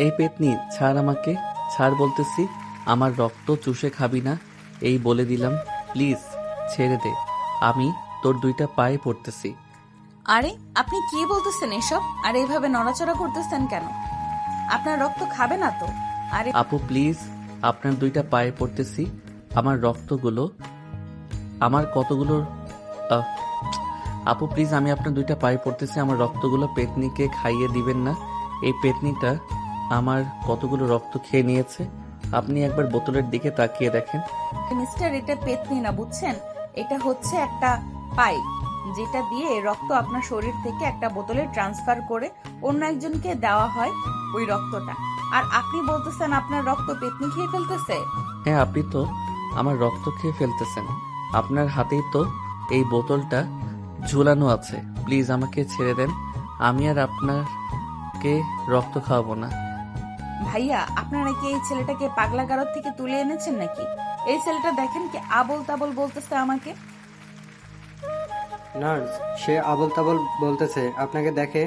এই পেতনি ছাড় আমাকে, ছাড় বলতেছি। আমার রক্ত চুষে খাবি না, এই বলে দিলাম। প্লিজ ছেড়ে দে, আমি তোর দুইটা পায়ে পড়তেছি। আরে আপনি কি বলতেছেন এসব? আর এইভাবে নড়াচড়া করতেছেন কেন? আপনার রক্ত খাবে না তো? আরে আপু প্লিজ, আপনার দুইটা পায়ে পড়তেছি। আমার রক্তগুলো, আমার কতগুলো আহ, আপু প্লিজ, আমি আপনার দুইটা পায়ে পড়তেছি। আমার রক্তগুলো পেতনিকে খাইয়ে দিবেন না। এই পেতনিটা আমার কতগুলো রক্ত খেয়ে নিয়েছে। আপনি একবার বোতলের দিকে তাকিয়ে দেখেন। মিস্টার, এটা পেতনি না, বুঝছেন? এটা হচ্ছে একটা পাইপ, যেটা দিয়ে রক্ত আপনার শরীর থেকে একটা বোতলে ট্রান্সফার করে অন্য একজনকে দেওয়া হয় ওই রক্তটা। আর আপনি বলতেছেন আপনার রক্ত পেতনি খেয়ে ফেলতেছে? হ্যাঁ, আপনি তো আমার রক্ত খেয়ে ফেলতেছেন। আপনার হাতেই তো এই বোতলটা ঝুলানো আছে। প্লিজ আমাকে ছেড়ে দেন, আমি আর আপনাকে রক্ত খাওয়াবো না। ভাইয়া, আপনারা কি এই ছেলেটাকে পাগলাগারদ থেকে তুলে এনেছেন নাকি? এই ছেলেটা দেখেন কি আবল তাবল বলতেছে আমাকে। নার্স, সে আবোল তাবোল বলতেছে। আপনাকে দেখে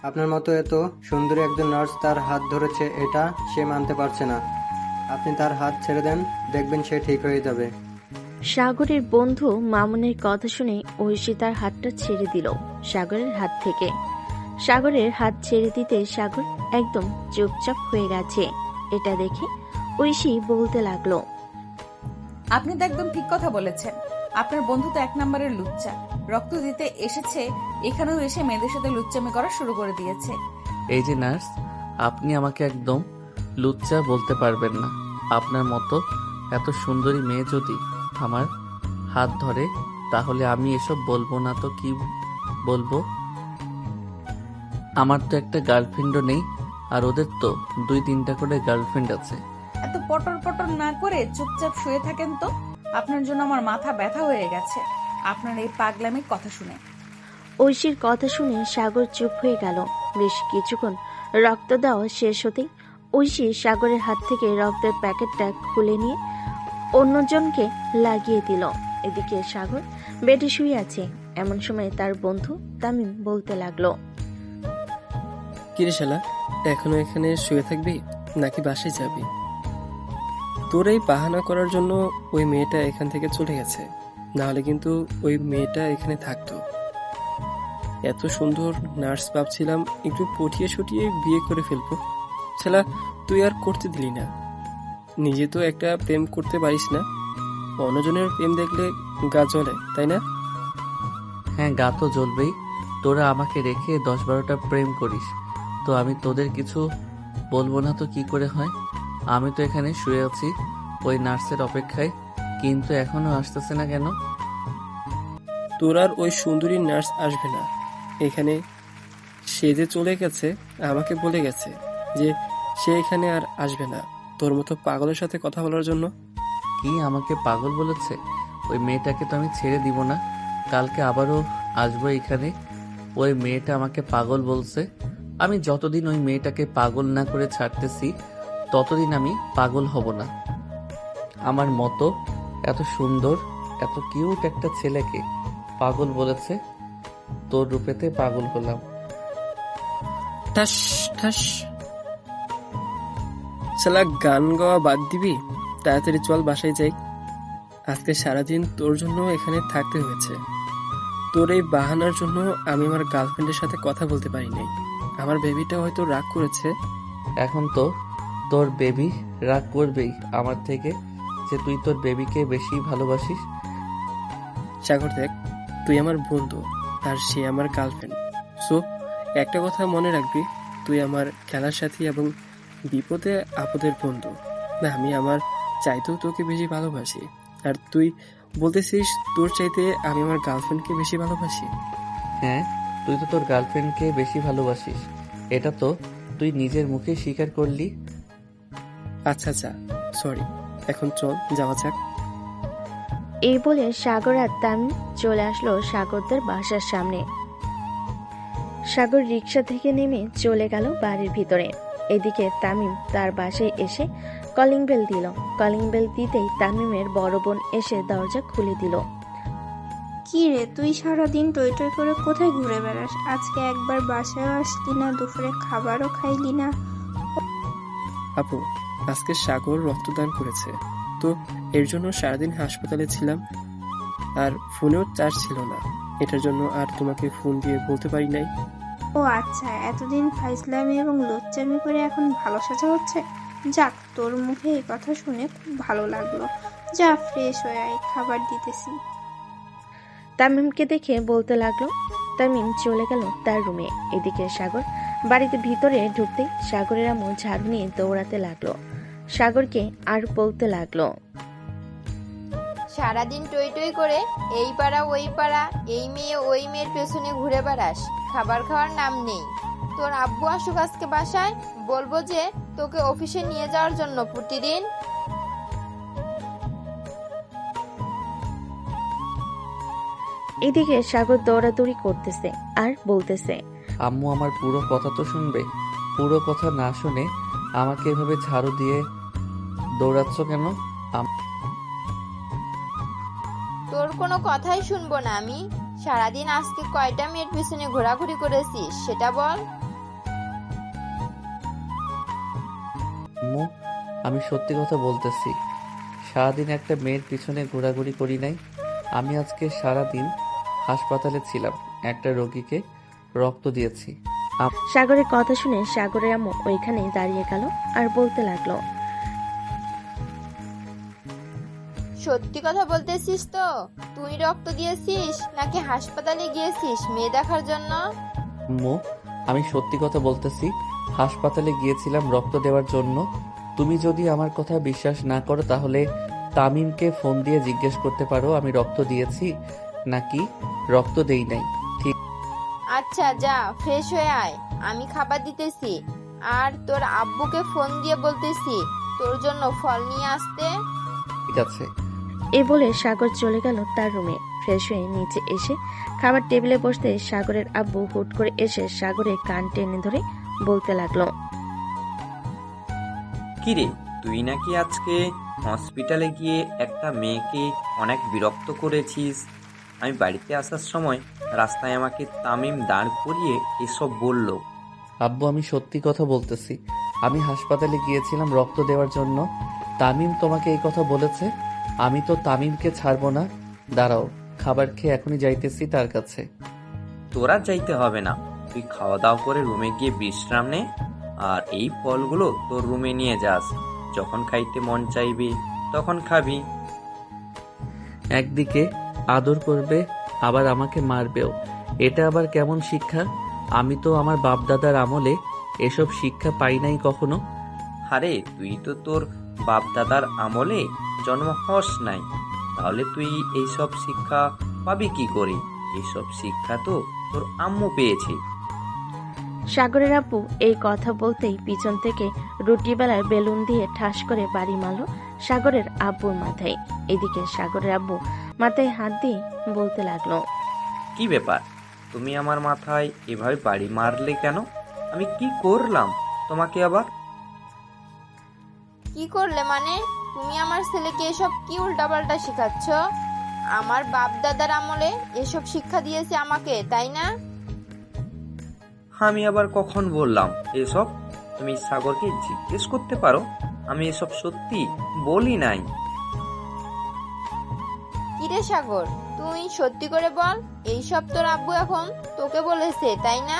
আপনার মতো এত সুন্দরী একজন নার্স তার হাত ধরেছে, এটা সে মানতে পারছে না। আপনি তার হাত ছেড়ে দেন, দেখবেন সে ঠিক হয়ে যাবে। সাগরের বন্ধু মামুনের কথা শুনে ঐশী তার হাতটা ছেড়ে দিল সাগরের হাত থেকে। সাগরের হাত ছেড়ে দিতে সাগর একদম চুপচাপ হয়ে গেছে। এটা দেখে ঐশী বলতে লাগলো, আপনি তো একদম ঠিক কথা বলেছেন। আপনার বন্ধু তো এক নম্বরের লুচ্চা। রক্ত দিতে এসেছে, এখানেও এসে মেয়েদের সাথে লুচ্চামি করা শুরু করে দিয়েছে। এই যে নার্স, আপনি আমাকে একদম লুচ্চা বলতে পারবেন না। আপনার মতো এত সুন্দরী মেয়ে যদি আমার হাত ধরে, তাহলে আমি এসব বলবো না তো কি বলবো? আমার তো একটা গার্লফ্রেন্ডও নেই, আর ওদের তো 2-3টা করে গার্লফ্রেন্ড আছে। এত পটর পটর না করে চুপচাপ শুয়ে থাকেন তো। আপনার জন্য আমার মাথা ব্যথা হয়ে গেছে আপনার এই পাগলামির কথা শুনে। ঐশীর কথা শুনে সাগর চুপ হয়ে গেল। বেশ কিছুক্ষণ রক্ত দেওয়া শেষ হতেই ঐশী সাগরের হাত থেকে রক্তের প্যাকেটটা খুলে নিয়ে অন্যজনকে লাগিয়ে দিল। এদিকে সাগর বেডে শুয়ে আছে। এমন সময় তার বন্ধু তামিম বলতে লাগলো, কিরে শালা, এখনো এখানে শুয়ে থাকবি নাকি বাসায় যাবি? তোর এই বাহানা করার জন্য ওই মেয়েটা এখান থেকে চলে গেছে, নাহলে কিন্তু ওই মেয়েটা এখানে থাকতো। এত সুন্দর নার্স ভাবছিলাম একটু পটিয়ে সটিয়ে বিয়ে করে ফেলবো। শালা, তুই আর করতে দিলি না। নিজে তো একটা প্রেম করতে পারিস না, অন্যজনের প্রেম দেখলে গা জ্বলে, তাই না? হ্যাঁ, গা তো জ্বলবেই। তোরা আমাকে রেখে 10-12টা প্রেম করিস, তো আমি তোদের কিছু বলবো না তো কি করে হয়? আমি তো এখানে শুয়ে আছি ওই নার্সের অপেক্ষায়, কিন্তু এখনো আসতেছে না কেন? তোর আর ওই সুন্দরী নার্স আসবে না এখানে। সে যে চলে গেছে, আমাকে বলে গেছে যে সে এখানে আর আসবে না তোর মতো পাগলের সাথে কথা বলার জন্য। কি আমাকে পাগল বলেছে? ওই মেয়েটাকে তো আমি ছেড়ে দিব না, কালকে আবারও আসবো এখানে। ওই মেয়েটা আমাকে পাগল বলছে। আমি যতদিন ওই মেয়েটাকে পাগল না করে ছাড়তেছি, ততদিন আমি পাগল হব না। আমার মতো এত সুন্দর, এত কিউট একটা ছেলেকে পাগল বলেছে, তোর রূপেতে পাগল হলাম। ঠাস ঠাস। শালা, গান গাওয়া বাদ দিবি? তাড়াতাড়ি চল বাসায় যাই। আজকে সারাদিন তোর জন্য এখানে থাকতে হয়েছে। তোর এই বাহানার জন্য আমি আমার গার্লফ্রেন্ডের সাথে কথা বলতে পারি নাই। আমার বেবিটা হয়তো রাগ করেছে। এখন তো তোর বেবি রাগ করবেই আমার থেকে, যে তুই তোর বেবিকে বেশি ভালোবাসিস। সাগর দেখ, তুই আমার বন্ধু আর সে আমার গার্লফ্রেন্ড। সো একটা কথা মনে রাখবি, তুই আমার খেলার সাথী এবং বিপদে আপদের বন্ধু। না, আমি আমার চাইতেও তোকে বেশি ভালোবাসি, আর তুই বলতেছিস তোর চাইতে আমি আমার গার্লফ্রেন্ডকে বেশি ভালোবাসি। হ্যাঁ, তুই তো তোর গার্লফ্রেন্ডকে বেশি ভালোবাসিস, এটা তো তুই নিজের মুখে স্বীকার করলি। আচ্ছা আচ্ছা, সরি, এখন চল যাওয়া যাক। এই বলে সাগর আর তামিম চলে আসলো সাগরদের বাসার সামনে। সাগর রিক্সা থেকে নেমে চলে গেল বাড়ির ভিতরে। এদিকে তামিম তার বাসায় এসে কলিং বেল দিল। কলিং বেল দিতেই তামিমের বড় বোন এসে দরজা খুলে দিল। কি রে, তুই সারাদিন টই টই করে কোথায় ঘুরে বেড়াস? আজকে একবার বাসায় আসলি না, দুপুরে খাবারও খাইলি না। আপু, আজকে সাগর রক্তদান করেছে, তো এর জন্য সারাদিন হাসপাতালে ছিলাম, আর ফোনেও চার্জ ছিল না। এটার জন্য আর তোমাকে ফোন দিয়ে বলতে পারি নাই। ও আচ্ছা, এতদিন ফাইজলামি এবং লুচ্চামি করে এখন ভালো সাজা হচ্ছে। যাক, তোর মুখে এই কথা শুনে খুব ভালো লাগলো। যা ফ্রেশ হয়ে আয়, খাবার দিতেছি। তামিমকে দেখে বলতে লাগলো। তামিম চলে গেল তার রুমে। এদিকে সাগর বাড়িতে ভিতরে ঢুকতেই সাগরের আম্মু ঝাড়ু নিয়ে দৌড়াতে লাগলো। সাগরকে আর বলতে লাগলো, সারাদিন টই টই করে এই পাড়া ওই পাড়া, এই মেয়ে ওই মেয়ের পেছনে ঘুরে বেড়াস, খাবার খাওয়ার নাম নেই। তোর আব্বু আসুক আজকে বাসায়, বলবো যে তোকে অফিসে নিয়ে যাওয়ার জন্য প্রতিদিন। এদিকে সাগর দৌড়াদৌড়ি করতেছে আর বলতেছে, আম্মু আমার পুরো কথা তো শুনবে। পুরো কথা না শুনে আমাকে এভাবে ঝাড়ু দিয়ে দৌড়াচ্ছ কেন? তোর কোনো কথাই শুনবো না আমি। সারাদিন আজকে কয়টা মেয়ের পেছনে ঘোরাঘুরি করেছিস সেটা বল। আম্মু, আমি সত্যি কথা বলতেছি। সারাদিন একটা মেয়ের পিছনে ঘোরাঘুরি করি নাই। আমি আজকে সারাদিন হাসপাতালে ছিলাম, একটা রোগীকে রক্ত দিয়েছি। সাগরের কথা শুনে সাগরের আম্মু ওইখানে দাঁড়িয়ে গেল আর বলতে লাগলো, সত্যি কথা বলতেছিস তো? তুই রক্ত দিয়েছিস নাকি হাসপাতালে গিয়েছিস মেয়ে দেখার জন্য? আম্মু, আমি সত্যি কথা বলতেছি। হাসপাতালে গিয়েছিলাম রক্ত দেওয়ার জন্য। তুমি যদি আমার কথা বিশ্বাস না করো তাহলে তামিমকে ফোন দিয়ে জিজ্ঞেস করতে পারো আমি রক্ত দিয়েছি নাকি রক্ত দেই নাই। আচ্ছা যা, ফ্রেশ হয়ে আয়, আমি খাবার দিতেছি। আর তোর আব্বুকে ফোন দিয়ে বলতেছি তোর জন্য ফল নিয়ে আসতে। ঠিক আছে। এ বলে সাগর চলে গেল তার রুমে। ফ্রেশ হয়ে নিচে এসে খাবার টেবিলে বসতে সাগরের আব্বু হুট করে এসে সাগরের কান টেনে ধরে বলতে লাগলো, কিরে, তুই নাকি আজকে হসপিটালে গিয়ে একটা মেয়েকে অনেক বিরক্ত করেছিস। আমি বাড়িতে আসার সময় রাস্তায় আমাকে তামিম দাঁড় করিয়ে এসব বলল। আব্বু, আমি সত্যি কথা বলতেছি। আমি হাসপাতালে গিয়েছিলাম রক্ত দেওয়ার জন্য। তামিম তোমাকে এই কথা বলেছে? আমি তো তামিমকে ছাড়বো না। দাঁড়াও, খাবার খেয়ে এখনই যাইতেছি তার কাছে। তোরা যাইতে হবে না, তুই খাওয়া দাওয়া করে রুমে গিয়ে বিশ্রাম নে, আর এই ফলগুলো তোর রুমে নিয়ে যাস। যখন খাইতে মন চাইবে তখন খাবি। একদিকে আদর করবে আবার আমাকে মারবেও, এটা আবার কেমন শিক্ষা? আমি তো আমার বাপদাদার আমলে এসব শিক্ষা পাই নাই কখনো। আরে তুই তো তোর বাপ দাদার আমলে জন্ম হস নাই, তাহলে তুই এইসব শিক্ষা পাবি কি করে? এইসব শিক্ষা তো তোর আম্মু পেয়েছে। সাগরের আব্বু এই কথা বলতেই পিছন থেকে রুটি বেলার বেলুন দিয়ে ঠাস করে বাড়ি মারল সাগরের আব্বুর মাথায়। এদিকে সাগরের আব্বু মাথায় হাত দিয়ে বলতে লাগলো, কি ব্যাপার, তুমি আমার মাথায় এভাবে বাড়ি মারলে কেন? আমি কি করলাম তোমাকে আবার? কি করলে মানে? তুমি আমার ছেলেকে এসব কি উল্টাপাল্টা শেখাচ্ছ? আমার বাপ দাদার আমলে এসব শিক্ষা দিয়েছে আমাকে, তাই না? আমি আবার কখন বললাম এসব? তুমি সাগরকে জিজ্ঞেস করতে পারো, আমি এসব সত্যি বলি নাই। কিরে সাগর, তুই সত্যি করে বল, এইসব তোর আব্বু এখন তোকে বলেছে, তাই না?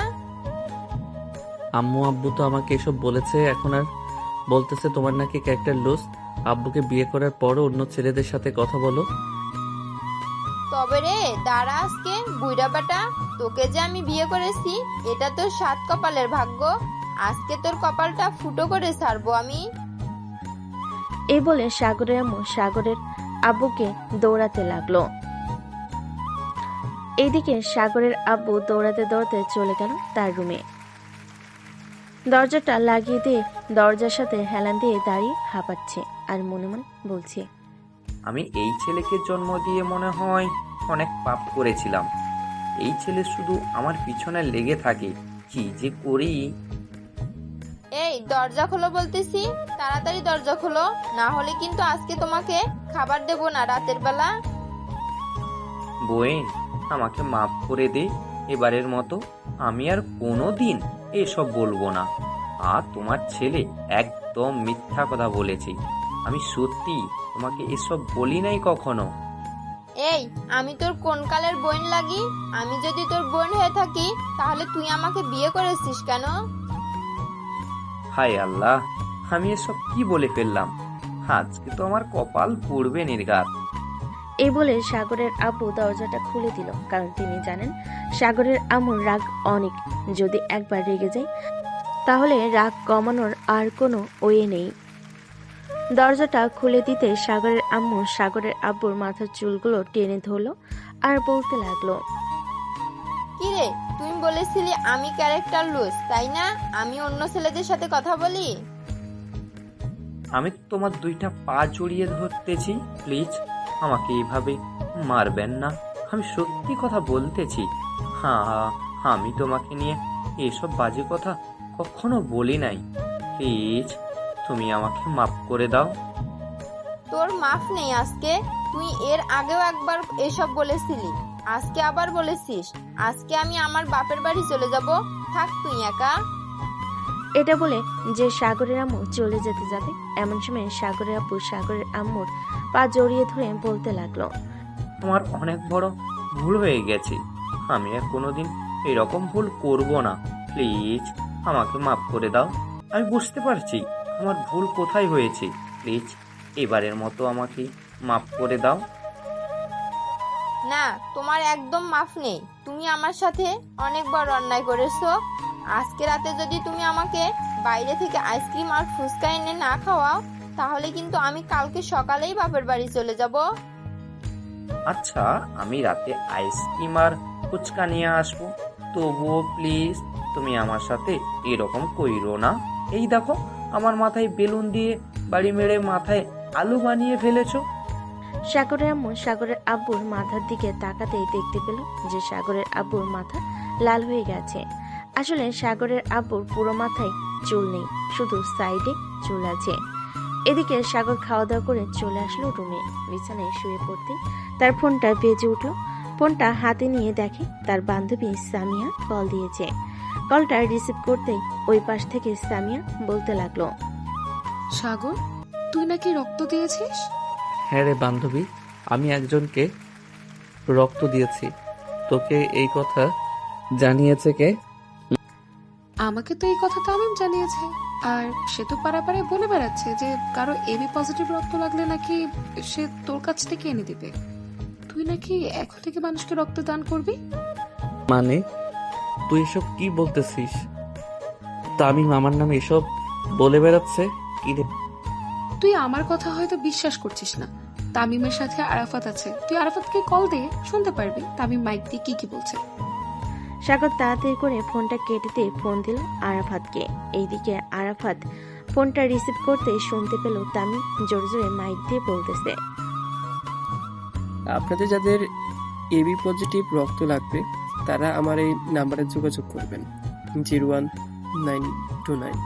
আম্মু আব্বু তো আমাকে এসব বলেছে, এখন আর বলতেছে তোমার নাকি ক্যারেক্টার লুজ। আব্বুকে বিয়ে করার পরও অন্য ছেলেদের সাথে কথা বলো। তবে রে দাঁড়া, আজকে বুইড়া বেটা, তোকে যে আমি বিয়ে করেছি এটা তোর 7 কপালের ভাগ্য। আজকে তোর কপালটা ফুটো করে ছাড়বো আমি। এই বলে সাগরের আম্মু সাগরের আব্বুকে দৌড়াতে লাগলো। এইদিকে সাগরের আব্বু দৌড়াতে দৌড়াতে চলে গেল তার রুমে। দরজাটা লাগিয়ে দিয়ে দরজার সাথে হেলান দিয়ে দাঁড়িয়ে হাঁপাচ্ছে আর মনে মনে বলছে, আমি এই ছেলেকে জন্ম দিয়ে মনে হয় অনেক পাপ করেছিলাম। এই ছেলে শুধু আমার পিছনে লেগে থাকে, কি যে করি। এই দরজা খোলো বলতেছি, তাড়াতাড়ি দরজা খোলো, না হলে কিন্তু আজকে তোমাকে খাবার দেবো না রাতের বেলা। বোন, আমাকে মাফ করে দে এবারের মতো। আমি আর কোনো দিন এসব বলবো না। আর তোমার ছেলে একদম মিথ্যা কথা বলেছে। আমি সত্যি তোমাকে এসব বলি নাই কখনো। এই, আমি তোর কোন কালের বোন লাগি? আমি যদি তোর বোন হয়ে থাকি তাহলে তুই আমাকে বিয়ে করেছিস কেন? হায় আল্লাহ, আমি এসব কি বলে ফেললাম। আজকে তো আমার কপাল পুড়বে নির্ঘাত। এই বলে সাগরের আব্বু দরজাটা খুলে দিল, কারণ তিনি জানেন সাগরের আম্মুর রাগ অনেক। যদি একবার রেগে যায় তাহলে রাগ কমানোর আর কোনো ওয়ে নেই। দরজাটা খুলে দিতে সাগরের আম্মু সাগরের আব্বুর মাথার চুলগুলো টেনে ধরলো আর বলতে লাগলো, কি রে, তুমি বলেছিলি আমি ক্যারেক্টার লুজ, তাই না? আমি অন্য ছেলেদের সাথে কথা বলি? আমি তোমার দুইটা পা জড়িয়ে ধরতেছি, প্লিজ আমাকে এইভাবে মারবেন না। আমি সত্যি কথা বলতেছি। হ্যাঁ, আমি তোমাকে নিয়ে এসব বাজে কথা কখনো বলি নাই। প্লিজ তুমি আমাকে মাফ করে দাও। তোর মাফ নেই আজকে। তুই এর আগেও একবার এসব বলেছিলি, আজকে আবার বলেছিস। আজকে আমি আমার বাপের বাড়ি চলে যাব, থাক তুই একা। এটা বলে যে সাগরের আম্মু চলে যেতে যাবে, এমন সময় সাগরের আব্বু সাগরের আম্মুর পা জড়িয়ে ধরে বলতে লাগলো, আমার অনেক বড় ভুল হয়ে গেছে। আমি আর কোনোদিন এরকম ভুল করব না। প্লিজ আমাকে মাফ করে দাও। আমি বুঝতে পারছি আমার ভুল কোথায় হয়েছে। প্লিজ এবারের মতো আমাকে মাফ করে দাও। না, তোমার একদম মাফ নেই। তুমি আমার সাথে অনেক বড় অন্যায় করেছো। আজকে রাতে যদি তুমি আমাকে বাইরে থেকে আইসক্রিম আর ফুচকা এনে না খাওয়াও, তাহলে কিন্তু আমি কালকে সকালেই বাপের বাড়ি চলে যাব। আচ্ছা, আমি রাতে আইসক্রিম আর ফুচকা নিয়ে আসবো, তবুও প্লিজ তুমি আমার সাথে এরকম কইরো না। এই দেখো, আমার মাথায় বেলুন দিয়ে বাড়ি মেরে মাথায় আলু বানিয়ে ফেলেছো। সাগরের আম্মু সাগরের আব্বুর মাথার দিকে তাকাতেই দেখতে পেল যে সাগরের আব্বুর মাথা লাল হয়ে গেছে। আসলে সাগরের আব্বুর পুরো মাথায় চুল নেই, শুধু সাইডে চুল আছে। এদিকে সাগর খাওয়া দাওয়া করে চলে আসলো রুমে। বিছানায় শুয়ে পড়তে তার ফোনটা বেজে উঠলো। ফোনটা হাতে নিয়ে দেখে তার বান্ধবী সামিয়া কল দিয়েছে। কলটা রিসিভ করতেই ওই পাশ থেকে সামিয়া বলতে লাগলো, সাগর, তুই নাকি রক্ত দিয়েছিস? হ্যাঁ রে বান্ধবী, আমি একজনকে রক্ত দিয়েছি। তোকে এই কথা জানিয়েছে কে? আমাকে তো এই কথা তামিম জানিয়েছে। আর সে তো পাড়ায় বলে বেড়াচ্ছে যে কারো এবি পজিটিভ রক্ত লাগলে নাকি সে তোর কাছ থেকে এনে দিবে। তুই নাকি এখন থেকে মানুষকে রক্ত দান করবি? মানে তুই এসব কি বলতেছিস? তামিম আমার নামে এসব বলে বেড়াচ্ছে কি রে? তুই আমার কথা হয়তো বিশ্বাস করছিস না। তামিমের সাথে আরাফাত আছে, তুই আরাফাতকে কল দে, শুনতে পারবি তামিম মাইক দিয়ে কি বলছে। সাগর তাড়াতাড়ি করে ফোনটা কেটে দিয়ে ফোন দিল আরাফাতকে। এইদিকে আরাফাত ফোনটা রিসিভ করতে শুনতে পেল তামিম জোরে জোরে মাইক দিয়ে বলতেছে, আপনাদের যাদের এবি পজিটিভ রক্ত লাগবে তারা আমার এই নাম্বারে যোগাযোগ করবেন, 01929।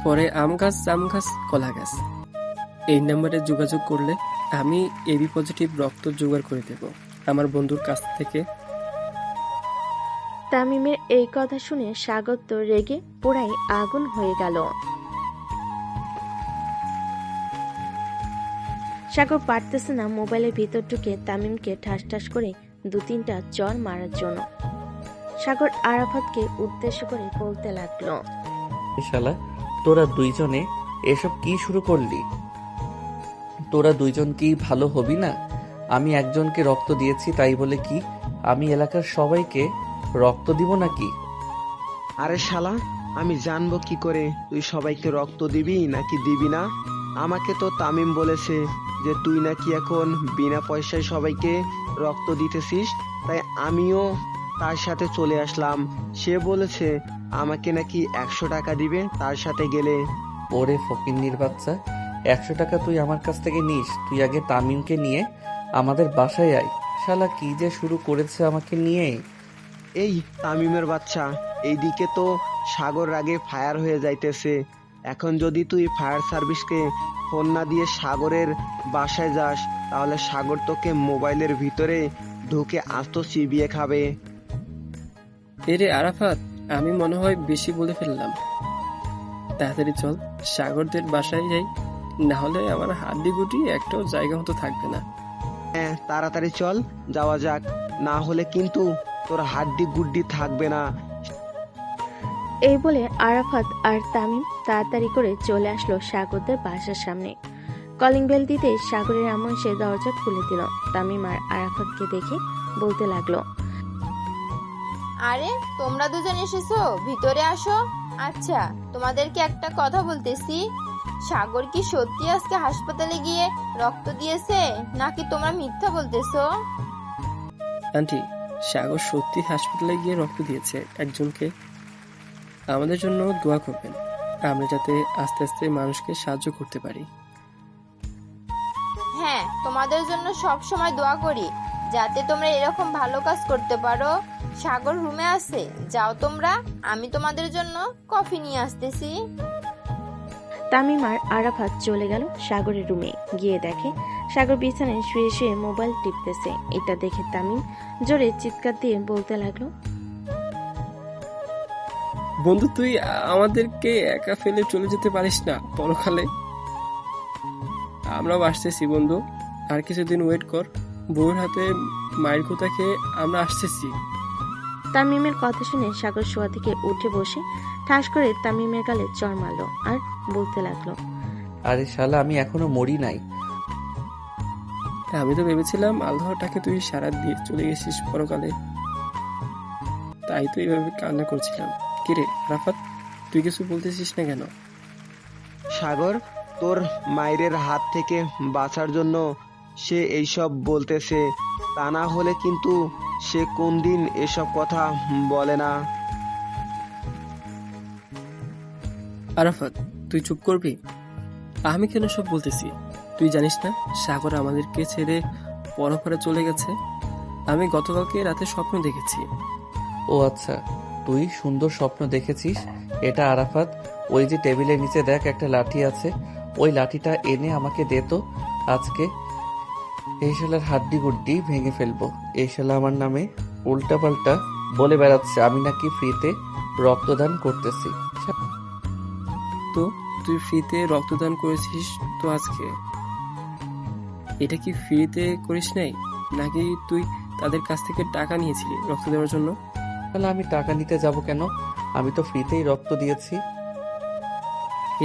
পরে আম গাছ জাম গাছ কলা গাছ। এই নাম্বারে যোগাযোগ করলে আমি এবি পজিটিভ রক্ত জোগাড় করে দেব আমার বন্ধুর কাছ থেকে। তামিমের এই কথা শুনে সাগর তো রেগে পুরাই আগুন হয়ে গেল। সাগর পারতেছে না মোবাইলের ভিতর ঢুকে তামিমকে ঠাস ঠাস করে 2-3টা চর মারার জন্য। সাগর আরাফাতকে উদ্দেশ্য করে বলতে লাগলো, শালা, তোরা দুইজনে এসব কি শুরু করলি? তোরা দুইজন কি ভালো হবি না? আমি একজনকে রক্ত দিয়েছি তাই বলে কি আমি এলাকার সবাইকে রক্ত দিব নাকি? আরে শালা, আমি জানবো কি করে তুই সবাইকে রক্ত দিবি নাকি দিবি না? আমাকে তো তামিম বলেছে যে তুই নাকি এখন বিনা পয়সায় সবাইকে রক্ত দিতেছিস, তাই আমিও তার সাথে চলে আসলাম। সে বলেছে আমাকে নাকি 100 টাকা দিবে তার সাথে গেলে। ওরে ফকিন্নির বাচ্চা, 100 টাকা তুই আমার কাছ থেকে নিস? তুই আগে তামিমকে নিয়ে আমাদের বাসায় আয়। শালা কি যে শুরু করেছে আমাকে নিয়ে। এই তামিমের বাচ্চা, এইদিকে তো সাগর রাগে ফায়ার হয়ে যাইতেছে। এখন যদি তুই ফায়ার সার্ভিসকে ফোন না দিয়ে সাগরের বাসায় যাস, তাহলে সাগর তোকে মোবাইলের ভিতরে ঢুকে আস্ত চিবিয়ে খাবে। এরে আরাফাত, আমি মনে হয় বেশি বলে ফেললাম। তাড়াতাড়ি চল, সাগরদের বাসায় যাই, না হলে আমার হাড্ডি গুটি একটাও জায়গা মতো থাকবে না। হ্যাঁ তাড়াতাড়ি চল, যাওয়া যাক, না হলে কিন্তু তোর হাড্ডি গুড্ডি থাকবে না। এই বলে আরাফাত আর তামিম তাড়াতাড়ি করে চলে আসলো সাগরদের বাসার সামনে। কলিং বেল দিতে সাগরের আম্মু এসে দরজা খুলে দিল। তামিম আর আরাফাতকে দেখে বলতে লাগলো, আরে তোমরা দুজন এসেছো, ভিতরে আসো। আচ্ছা, তোমাদেরকে একটা কথা বলতেছি, সাগর কি সত্যি আজকে হাসপাতালে গিয়ে রক্ত দিয়েছে নাকি তোমরা মিথ্যা বলতেছো? আন্টি, সাগর সত্যি হাসপাতালে গিয়ে রক্ত দিয়েছে একজনকে। আমাদের জন্য দোয়া করবেন, আমরা যাতে আস্তে আস্তে মানুষকে সাহায্য করতে পারি। হ্যাঁ, তোমাদের জন্য সব সময় দোয়া করি যাতে তোমরা এরকম ভালো কাজ করতে পারো। সাগর রুমে আছে, যাও তোমরা, আমি তোমাদের জন্য কফি নিয়ে আসতেছি। তামিম আর আরাফাত চলে গেল সাগরের রুমে। গিয়ে দেখে সাগর বিছানায় শুয়ে শুয়ে মোবাইল টিপতেছে। এটা দেখে তামিম জোরে চিৎকার দিয়ে বলতে লাগলো, বন্ধু, তুই আমাদেরকে একা ফেলে চলে যেতে পারিস না পরকালে। আমরাও আসতেছি বন্ধু, আর কিছুদিন ওয়েট কর। বউয়ের হাতে মায়ের কথা খেয়ে আমরা আসতেছি। তামিমের কথা শুনে সাগর শোয়া থেকে উঠে বসে ঠাস করে তামিমের গালে চড় মারলো আর বলতে লাগলো, আরে শালা, আমি এখনো মরি নাই। আমি তো ভেবেছিলাম আল্লাহটাকে তুই সারা দিয়ে চলে গেছিস পরকালে, তাই তো এইভাবে কান্না করছিলাম। কিরে রাফাত, তুই কিছু বলতেছিস না কেন? সাগর তোর মায়ের হাত থেকে বাঁচার জন্য সে এইসব বলতেছে, তা না হলে কিন্তু সে কোনদিন এসব কথা বলে না। আরাফাত, তুই চুপ করবি? আমি কেন সব বলতেছি? তুই জানিস না সাগর আমাদেরকে ছেড়ে পরপারে চলে গেছে? আমি গতকালকে রাতে স্বপ্ন দেখেছি। ও আচ্ছা, তুই সুন্দর স্বপ্ন দেখেছিস। এটা আরাফাত, ওই যে টেবিলের নিচে দেখ একটা লাঠি আছে, ওই লাঠিটা এনে আমাকে দে তো আজকে। এই শালার হাড্ডি গুড্ডি ভেঙে ফেলবো। এই শালা আমার নামে উল্টাপাল্টা বলে বেড়াচ্ছে আমি নাকি ফ্রিতে রক্তদান করতেছি। তো তুই ফ্রিতে রক্তদান করেছিস তো আজকে? এটা কি ফ্রিতে করিস নাই, নাকি তুই তাদের কাছ থেকে টাকা নিয়েছিলি রক্ত দেওয়ার জন্য? তাহলে আমি টাকা নিতে যাব কেন? আমি তো ফ্রিতেই রক্ত দিয়েছি।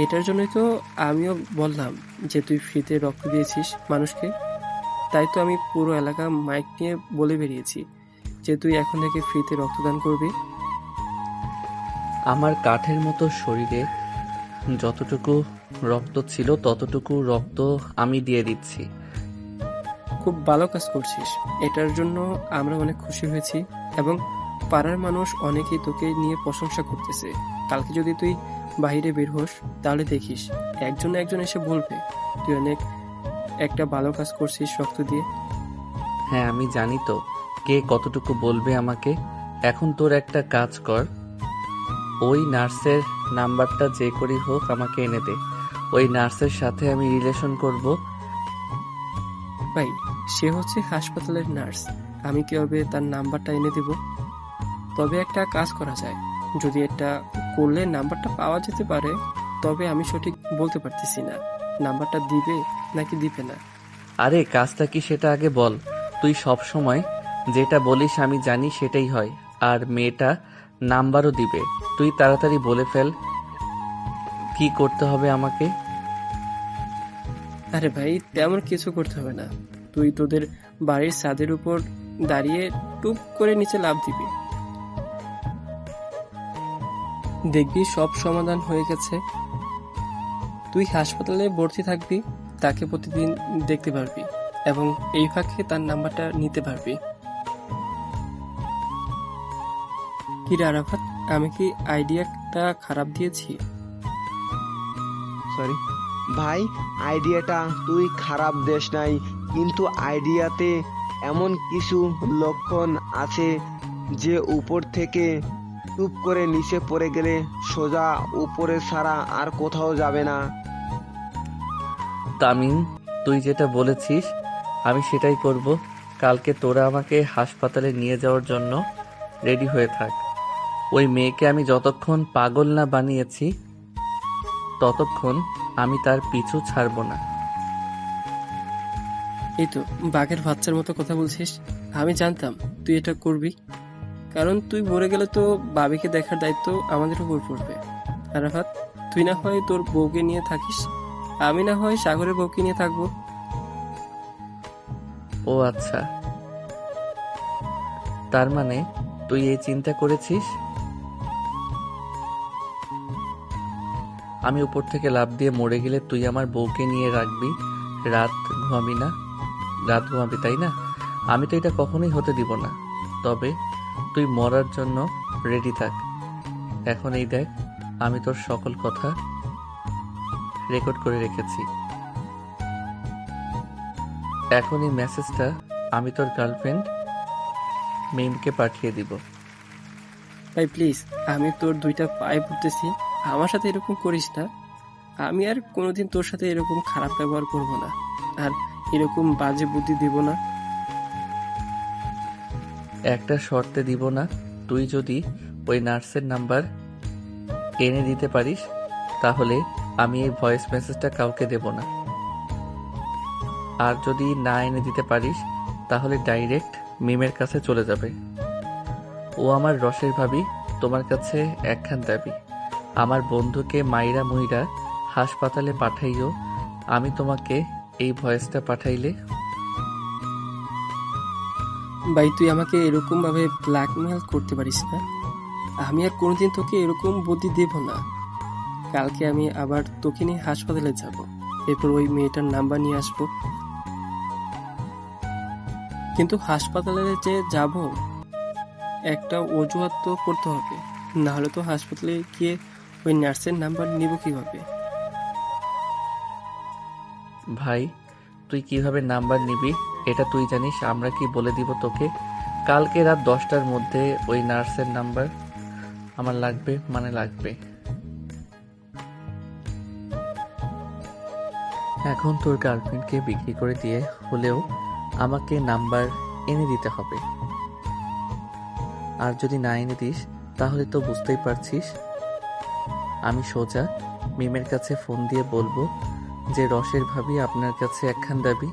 এটার জন্যই তো আমিও বললাম যে তুই ফ্রিতে রক্ত দিয়েছিস মানুষকে। তাই তো আমি পুরো এলাকা মাইক নিয়ে বলে বেরিয়েছি যে তুই এখন থেকে ফ্রিতে রক্তদান করবি। আমার কাঠের মতো শরীরে যতটুকু রক্ত ছিল ততটুকু রক্ত আমি দিয়ে দিচ্ছি। খুব ভালো কাজ করছিস, এটার জন্য আমরা অনেক খুশি হয়েছি এবং পাড়ার মানুষ অনেকেই তোকে নিয়ে প্রশংসা করতেছে। কালকে যদি তুই বাইরে বের হোস তাহলে দেখিস একজন না একজন এসে বলবে তুই অনেক একটা ভালো কাজ করছিস রক্ত দিয়ে। হ্যাঁ, আমি জানি তো কে কতটুকু বলবে আমাকে। এখন তোর একটা কাজ কর, ওই নার্সের নাম্বারটা যে করেই হোক আমাকে এনে দে। ওই নার্সের সাথে আমি রিলেশন করব। ভাই, সে হচ্ছে হাসপাতালের নার্স, আমি কিভাবে তার নাম্বারটা এনে দেব? তবে একটা কাজ করা যায়, যদি এটা করলে নাম্বারটা পাওয়া যেতে পারে, তবে আমি সঠিক বলতে পারতেছি না নাম্বারটা দিবে নাকি দিবে না। আরে কাজটা কি সেটা আগে বল। তুই সব সময় যেটা বলিস আমি জানি সেটাই হয়, আর মেয়েটা নাম্বারও দিবে। তুই তাড়াতাড়ি বলে ফেল কি করতে হবে আমাকে। আরে ভাই, তেমন কিছু করতে হবে না, তুই তোদের বাড়ির ছাদের উপর দাঁড়িয়ে টুপ করে নিচে লাফ দিবি, দেখবি সব সমাধান হয়ে গেছে। তুই হাসপাতালে ভর্তি থাকবি, তাকে প্রতিদিন দেখতে পারবি এবং এই ফাঁকে তার নাম্বারটা নিতে পারবি। কি রে আরাফাত, আমি কি আইডিয়াটা খারাপ দিয়েছি? সরি ভাই, আইডিয়াটা তুই খারাপ দেশ নাই, কিন্তু আইডিয়াতে এমন কিছু লক্ষণ আছে যে উপর থেকে টুপ করে নিচে পড়ে গেলে সোজা উপরে ছাড়া আর কোথাও যাবে না। তামিম, তুই যেটা বলেছিস আমি সেটাই করব। কালকে তোরা আমাকে হাসপাতালে নিয়ে যাওয়ার জন্য রেডি হয়ে থাক। ওই মেয়েকে আমি যতক্ষণ পাগল না বানিয়েছি ততক্ষণ আমি তার পিছু ছাড়বো না। এই তো বাঘের বাচ্চার মতো কথা বলছিস। আমি জানতাম তুই এটা করবি, কারণ তুই মরে গেলে তো বাবিকে দেখার দায়িত্ব আমাদের উপর পড়বে। আরাফাত, তুই না হয় তোর বউকে নিয়ে থাকিস, আমি না হয় সাগরের বউকে নিয়ে থাকবো। ও আচ্ছা, তার মানে তুই এই চিন্তা করেছিস? আমি উপর থেকে লাফ দিয়ে মরে গেলে তুই আমার বউকে নিয়ে রাখবি, রাত ঘুমাবি না? রাত ঘুমাবি, তাই না? আমি তো এটা কখনোই হতে দিব না। তবে তুই মরার জন্য রেডি থাক। এখন এই দেখ, আমি তোর সকল কথা রেকর্ড করে রেখেছি। এখন এই মেসেজটা আমি তোর গার্লফ্রেন্ড মিমকে পাঠিয়ে দিব। ভাই প্লিজ, আমি তোর দুইটা পায়ে পড়তেছি, আমার সাথে এরকম করিস না। আমি আর কোনোদিন তোর সাথে এরকম খারাপ ব্যবহার করব না, আর এরকম বাজে বুদ্ধি দিব না। একটা শর্তে দিব না, তুই যদি ওই নার্সের নাম্বার এনে দিতে পারিস তাহলে আমি এই ভয়েস মেসেজটা কাউকে দেব না। আর যদি না এনে দিতে পারিস তাহলে ডাইরেক্ট মিমের কাছে চলে যাবে। ও আমার রসের ভাবি, তোমার কাছে একখান দাবি, আমার বন্ধুকে মাইরা মুইরা হাসপাতালে পাঠাইও। আমি তোমাকে এই ভয়েসটা পাঠাইলে। ভাই তুই আমাকে এরকম ভাবে ব্ল্যাকমেল করতে পারিস না। আমি আর কোনোদিন তোকে এরকম বুদ্ধি দেব না। কালকে আমি আবার তোকে নিয়ে হাসপাতালে যাব, এরপর ওই মেয়েটার নাম্বার নিয়ে আসবো। কিন্তু হাসপাতালে যে যাব একটা অজুহাত তো করতে হবে, না হলে তো হাসপাতালে গিয়ে ওই নার্সের নাম্বার নিব কিভাবে? ভাই তুই কিভাবে নাম্বার নিবি এটা তুই জানিস, আমরা কি বলে দিব তোকে? কালকে রাত 10টার মধ্যে ওই নার্সের নাম্বার আমার লাগবে, মানে লাগবে। এখন তোর গার্লফ্রেন্ডকে বিক্রি করে দিয়ে হলেও আমাকে নাম্বার এনে দিতে হবে। আর যদি না এনে দিস তাহলে তো বুঝতেই পারছিস, আমি সোজা মিমের কাছে ফোন দিয়ে বলবো যে রসের ভাবি আপনার কাছে একখান দাবি।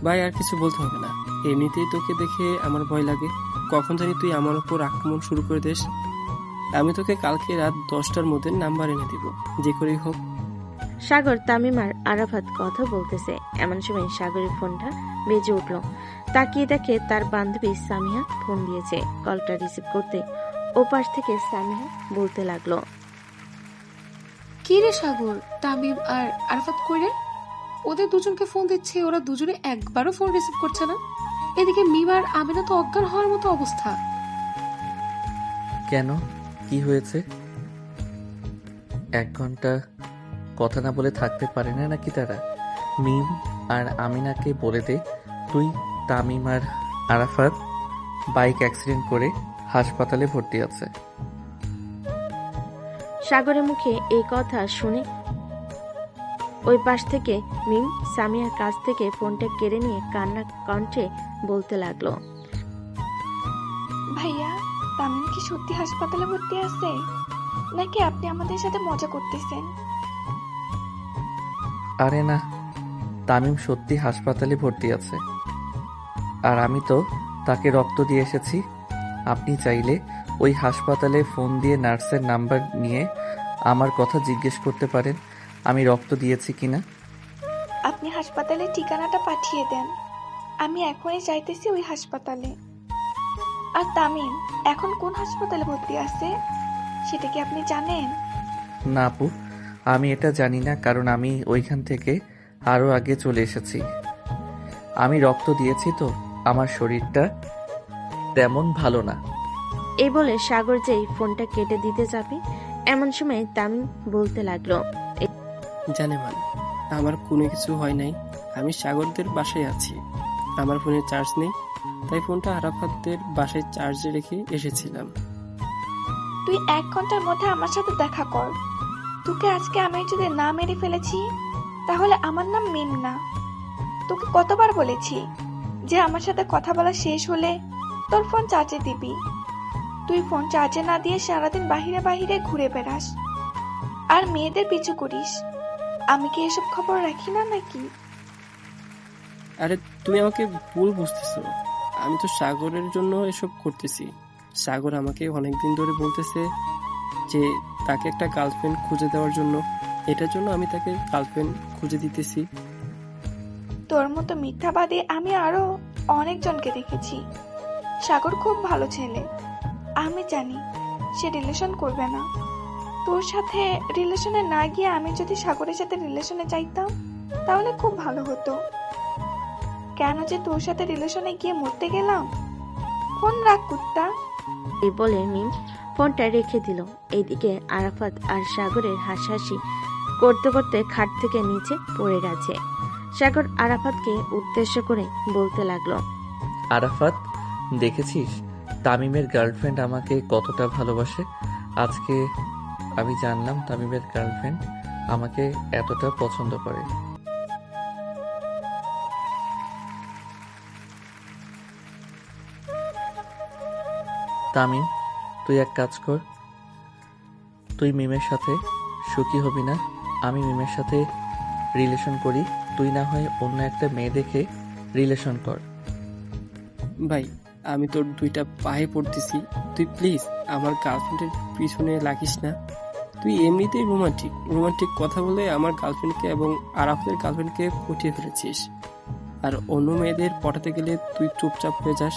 ভাই আর কিছু বলতে হবে না, এমনিতেই তোকে দেখে আমার ভয় লাগে। কখন জানি তুই আমার উপর আক্রমণ শুরু করে দিস। আমি তোকে কালকে রাত 10টার মধ্যে নাম্বার এনে দিব, যে করেই হোক। সাগর, তামিম আর আরাফাত কথা বলতেছে। এমন সময় সাগরের ফোনটা বেজে উঠল। তাকিয়ে দেখে তার বান্ধবী সামিহা ফোন দিয়েছে। কলটা রিসিভ করতে ওপাশ থেকে সামিহা বলতে লাগলো, কি রে সাগর, তামিম আর আরাফাত কই রে? ওদের দুজনকে ফোন দিচ্ছে, ওরা দুজনে একবারও ফোন রিসিভ করছে না। এদিকে মিম আর আমিনা তো অজ্ঞান হওয়ার মতো অবস্থা। কেন, কি হয়েছে? 1 ঘন্টা কথা না বলে থাকতে পারে না নাকি তারা? মিম আর আমিনাকে বলে দে তুই তামিম আর আরাফাত বাইক অ্যাক্সিডেন্ট করে হাসপাতালে ভর্তি আছে। সাগরের মুখে এই কথা শুনে ওই পাশ থেকে মিম সামিয়ার কাছ থেকে ফোনটা কেড়ে নিয়ে কান্না কণ্ঠে বলতে লাগলো, ভাইয়া, তামিম কি সত্যি হাসপাতালে ভর্তি আছে নাকি আপনি আমাদের সাথে মজা করতেছেন? আরে না, তামিম সত্যি হাসপাতালে ভর্তি আছে, আর আমি তো তাকে রক্ত দিয়ে এসেছি। আপনি চাইলে ওই হাসপাতালে ফোন দিয়ে নার্সের নাম্বার নিয়ে আমার কথা জিজ্ঞেস করতে পারেন আমি রক্ত দিয়েছি কিনা। আপনি হাসপাতালের ঠিকানাটা পাঠিয়ে দেন, আমি এখনই যাইতেছি ওই হাসপাতালে। আর তামিম এখন কোন হাসপাতালে ভর্তি আছে সেটা কি আপনি জানেন? না আপু, আমি এটা জানি না, কারণ আমি ওইখান থেকে আরও আগে চলে এসেছি। আমি রক্ত দিয়েছি তো আমার শরীরটা তেমন ভালো না। এই বলে সাগর যেই ফোনটা কেটে দিতে যাবে এমন সময় তামিম বলতে লাগলো, জানে মান, আমার কোনো কিছু হয় নাই। আমি সাগরদের বাসায় আছি, আমার ফোনে চার্জ নেই, তাই ফোনটা আরাফাতদের বাসায় চার্জে রেখে এসেছিলাম। তুই 1 ঘন্টার মধ্যে আমার সাথে দেখা কর। তোকে আজকে আমি যদি না মেরে ফেলেছি তাহলে আমার নাম মিম না। তোকে কতবার বলেছি যে আমার সাথে কথা বলা শেষ হলে তোর ফোন চার্জে দিবি। তুই ফোন চার্জে না দিয়ে সারাদিন বাহিরে বাহিরে ঘুরে বেড়াস আর মেয়েদের পিছু করিস। আমি কি এসব খবর রাখি না নাকি? আরে তুমি আমাকে ভুল বুঝতেছো। আমি তো সাগরের জন্য এসব করতেছি। সাগর আমাকে অনেকদিন ধরে বলতেছে যে তাকে একটা গার্লফ্রেন্ড খুঁজে দেওয়ার জন্য। এটার জন্য আমি তাকে গার্লফ্রেন্ড খুঁজে দিতেছি। তোর মতো মিথ্যাবাদী আমি আরো অনেকজনকে দেখেছি। সাগর খুব ভালো ছেলে। আমি জানি সে রিলেশন করবে না। তোর সাথে রিলেশনে না গিয়ে আমি যদি সাগরের সাথে রিলেশনে যাইতাম তাহলে খুব ভালো হতো। কেন যে তোর সাথে রিলেশনে গিয়ে মরতে গেলাম? ফোন রাখ কুত্তা। এই বলে মিম ফোনটা রেখে দিল। এইদিকে আরাফাত আর সাগরের হাসাহাসি করতে করতে খাট থেকে নিচে পড়ে গেছে। সাগর আরাফাতকে উদ্দেশ্য করে বলতে লাগলো, আরাফাত, দেখেছিস তামিমের গার্লফ্রেন্ড আমাকে কতটা ভালোবাসে? আজকে আমি জানলাম তামিমের গার্লফ্রেন্ড আমাকে এতটা পছন্দ করে। তামিম, তুই এক কাজ কর, তুই মিমের সাথে সুখী হবি না? আমি মিমের সাথে রিলেশন করি, তুই না হয় অন্য একটা মেয়ে দেখে রিলেশন কর। ভাই, আমি তোর দুইটা পায়ে পড়তেছি, তুই প্লিজ আমার গার্লফ্রেন্ডের পিছনে লাগিস না। তুই এমনিতেই রোমান্টিক কথা বলে আমার গার্লফ্রেন্ডকে এবং আরাফাতের গার্লফ্রেন্ডকে পটিয়ে ফেলেছিস। আর অন্য মেয়েদের পটাতে গেলে তুই চুপচাপ হয়ে যাস,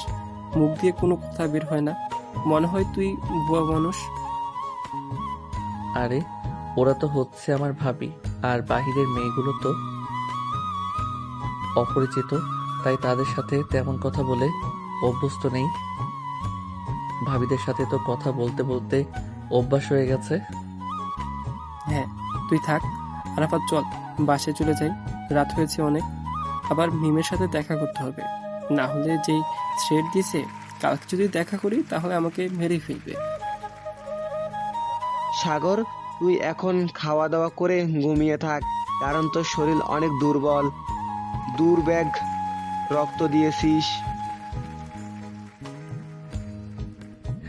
মুখ দিয়ে কোনো কথা বের হয় না, মনে হয় তুই বুয়া মানুষ। আরে ওরা তো হচ্ছে আমার ভাবি, আর বাহিরের মেয়েগুলো তো অপরিচিত, তাই তাদের সাথে তেমন কথা বলে অভ্যস্ত নেই। ভাবিদের সাথে তো কথা বলতে বলতে অভ্যাস হয়ে গেছে। হ্যাঁ, তুই থাক। আরাফাত, চল বাসে চলে যাই, রাত হয়েছে অনেক। আবার মিমের সাথে দেখা করতে হবে, না হলে যেই থ্রেড দিছে কালকে যদি দেখা করি তাহলে আমাকে মেরে ফেলবে। সাগর, তুই এখন খাওয়া দাওয়া করে ঘুমিয়ে থাক, কারণ তোর শরীর অনেক দুর্বল। দুর্ব্যাগ রক্ত দিয়েছিস।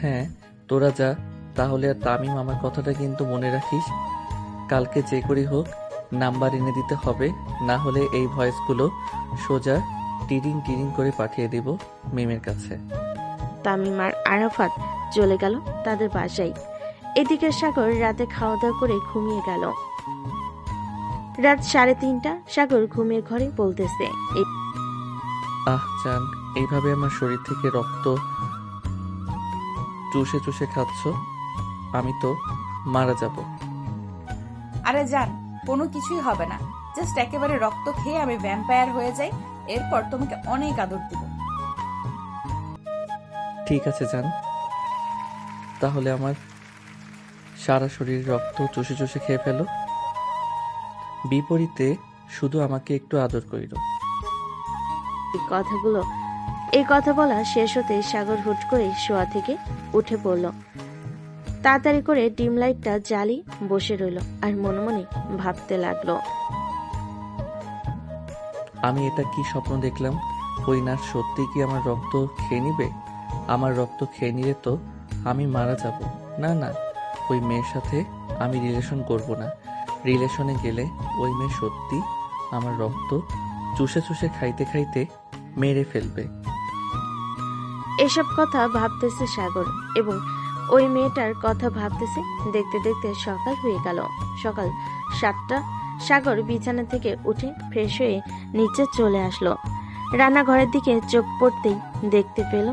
হ্যাঁ, তোরা যা তাহলে। আর তামিম, আমার কথাটা কিন্তু মনে রাখিস, কালকে যে করি হোক নাম্বার এনে দিতে হবে, না হলে এই ভয়েসগুলো সোজা টিরিং টিরিং করে পাঠিয়ে দিব মিমের কাছে। তামিম আর আরাফাত চলে গেল তাদের বাসায়। এদিকে সাগর রাতে খাওয়া দাওয়া করে ঘুমিয়ে গেল। রাত 3:30, সাগর ঘুমিয়ে ঘরে বলতেছে, আহ জান, এইভাবে আমার শরীর থেকে রক্ত চুষে চুষে খাচ্ছ, আমি তো মারা যাব। আরে জান, কোনো কিছুই হবে না। জাস্ট একেবারে রক্ত খেয়ে আমি ভ্যাম্পায়ার হয়ে যাই, এরপর তোমাকে অনেক আদর দিব। ঠিক আছে জান, তাহলে আমার সারা শরীর রক্ত চুষে চুষে খেয়ে ফেলো, বিপরীতে শুধু আমাকে একটু আদর করিল। এই কথা বলা শেষ হতে সাগর হুট করে শোয়া থেকে উঠে পড়ল। তাড়াতাড়ি করে ডিম লাইটটা জ্বালিয়ে বসে রইল আর মনে মনে ভাবতে লাগলো, আমি এটা কি স্বপ্ন দেখলাম? ওই নার্স সত্যি কি আমার রক্ত খেয়ে নিবে? আমার রক্ত খেয়ে নিলে তো আমি মারা যাব। না না, ওই মেয়ের সাথে আমি রিলেশন করব না। রিলেশনে গেলে ওই মেয়ে সত্যি আমার রক্ত চুষে চুষে খাইতে খাইতে মেরে ফেলবে। এসব কথা ভাবতেছে সাগর এবং ওই মেয়েটার কথা ভাবতেছে। দেখতে দেখতে সকাল হয়ে গেল। সকাল 7টা। সাগর বিছানা থেকে উঠে ফ্রেশ হয়ে নিচে চলে আসলো। রান্নাঘরের দিকে চোখ পড়তেই দেখতে পেল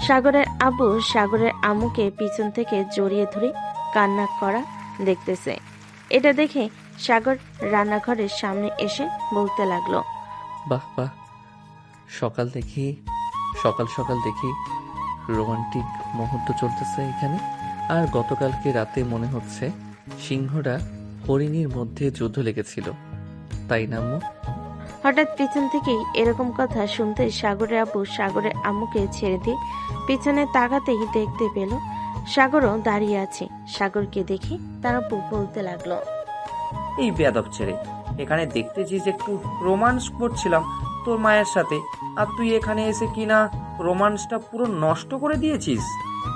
সাগরের আব্বু সাগরের আম্মুকে পিছন থেকে জড়িয়ে ধরে কান্না করা দেখতেছে। এটা দেখে সাগর রান্নাঘরের সামনে এসে বলতে লাগলো, বাহ বাহ, সকাল সকাল দেখি রোমান্টিক মুহূর্ত চলতেছে এখানে। আর গতকালকে রাতে মনে হচ্ছে সিংহরা হরিণীর মধ্যে যুদ্ধ লেগেছিল, তাই না আম্মু? হঠাৎ পিছন থেকেই এরকম কথা শুনতে সাগরের আব্বু সাগরের আম্মুকে ছেড়ে দিয়ে পিছনে তাকাতেই দেখতে পেল সাগরও দাঁড়িয়ে আছে। সাগরকে দেখে তার আব্বু বলতে লাগলো, এই বেয়াদব ছেড়ে, এখানে দেখতেছি যে একটু রোমান্স করছিলাম, তোর মায়ের সাথে, আর তুই এখানে এসে কিনা রোমান্সটা পুরো নষ্ট করে দিয়েছিস।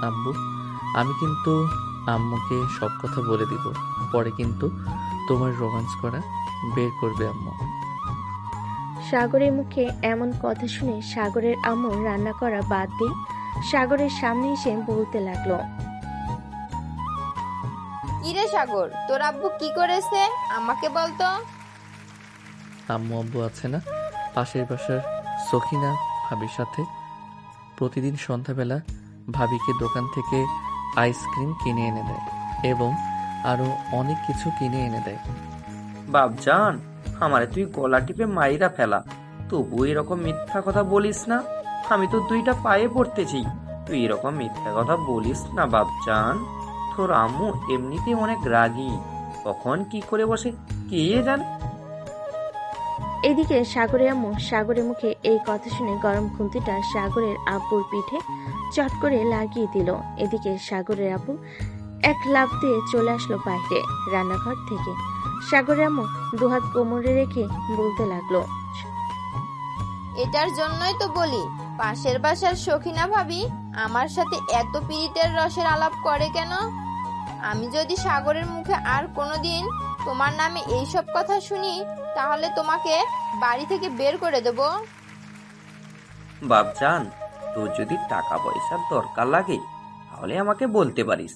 আব্বু, আমি কিন্তু আম্মুকে সব কথা বলে দিব, পরে কিন্তু তোমার রোমান্স করা বের করবে আম্মু। সাগরের মুখে এমন কথা শুনে সাগরের আম্মু রান্না করা বাদ দিয়ে সাগরের সামনে এসে বলতে লাগলো, কিরে সাগর, তোর আব্বু কি করেছে আমাকে বলতো। আম্মু আব্বু আছে না, পাশের বাসার সখিনা ভাবির সাথে প্রতিদিন সন্ধ্যাবেলা ভাবিকে দোকান থেকে আইসক্রিম কিনে এনে দেয় এবং আরো অনেক কিছু কিনে এনে দেয়। বাপজান, আমারে তুই গলা টিপে মাইরা ফেলা, তবু এরকম মিথ্যা কথা বলিস না। আমি তো দুইটা পায়ে পড়তেছি, তুই এরকম মিথ্যা কথা বলিস না বাপজান। তোর আম্মু এমনিতেই অনেক রাগী, কখন কি করে বসে কে জানে। এদিকে সাগরের আম্মু সাগরের মুখে এই কথা শুনে গরম খুন্তিটা সাগরের আব্বুর পিঠে চট করে লাগিয়ে দিল। এদিকে সাগরের আব্বু এক লাফ দিয়ে চলে আসলো বাইরে রান্নাঘর থেকে। সাগরের আম্মু দুহাত কোমরে রেখে বলতে লাগলো, এটার জন্যই তো বলি পাশের বাসার সখিনা ভাবি আমার সাথে এত পীড়িতের রসের আলাপ করে কেন। আমি যদি সাগরের মুখে আর কোনোদিন তোমার নামে এইসব কথা শুনি তাহলে তোমাকে বাড়ি থেকে বের করে দেব। বাপজান, তোর যদি টাকা পয়সার দরকার লাগে তাহলে আমাকে বলতে পারিস,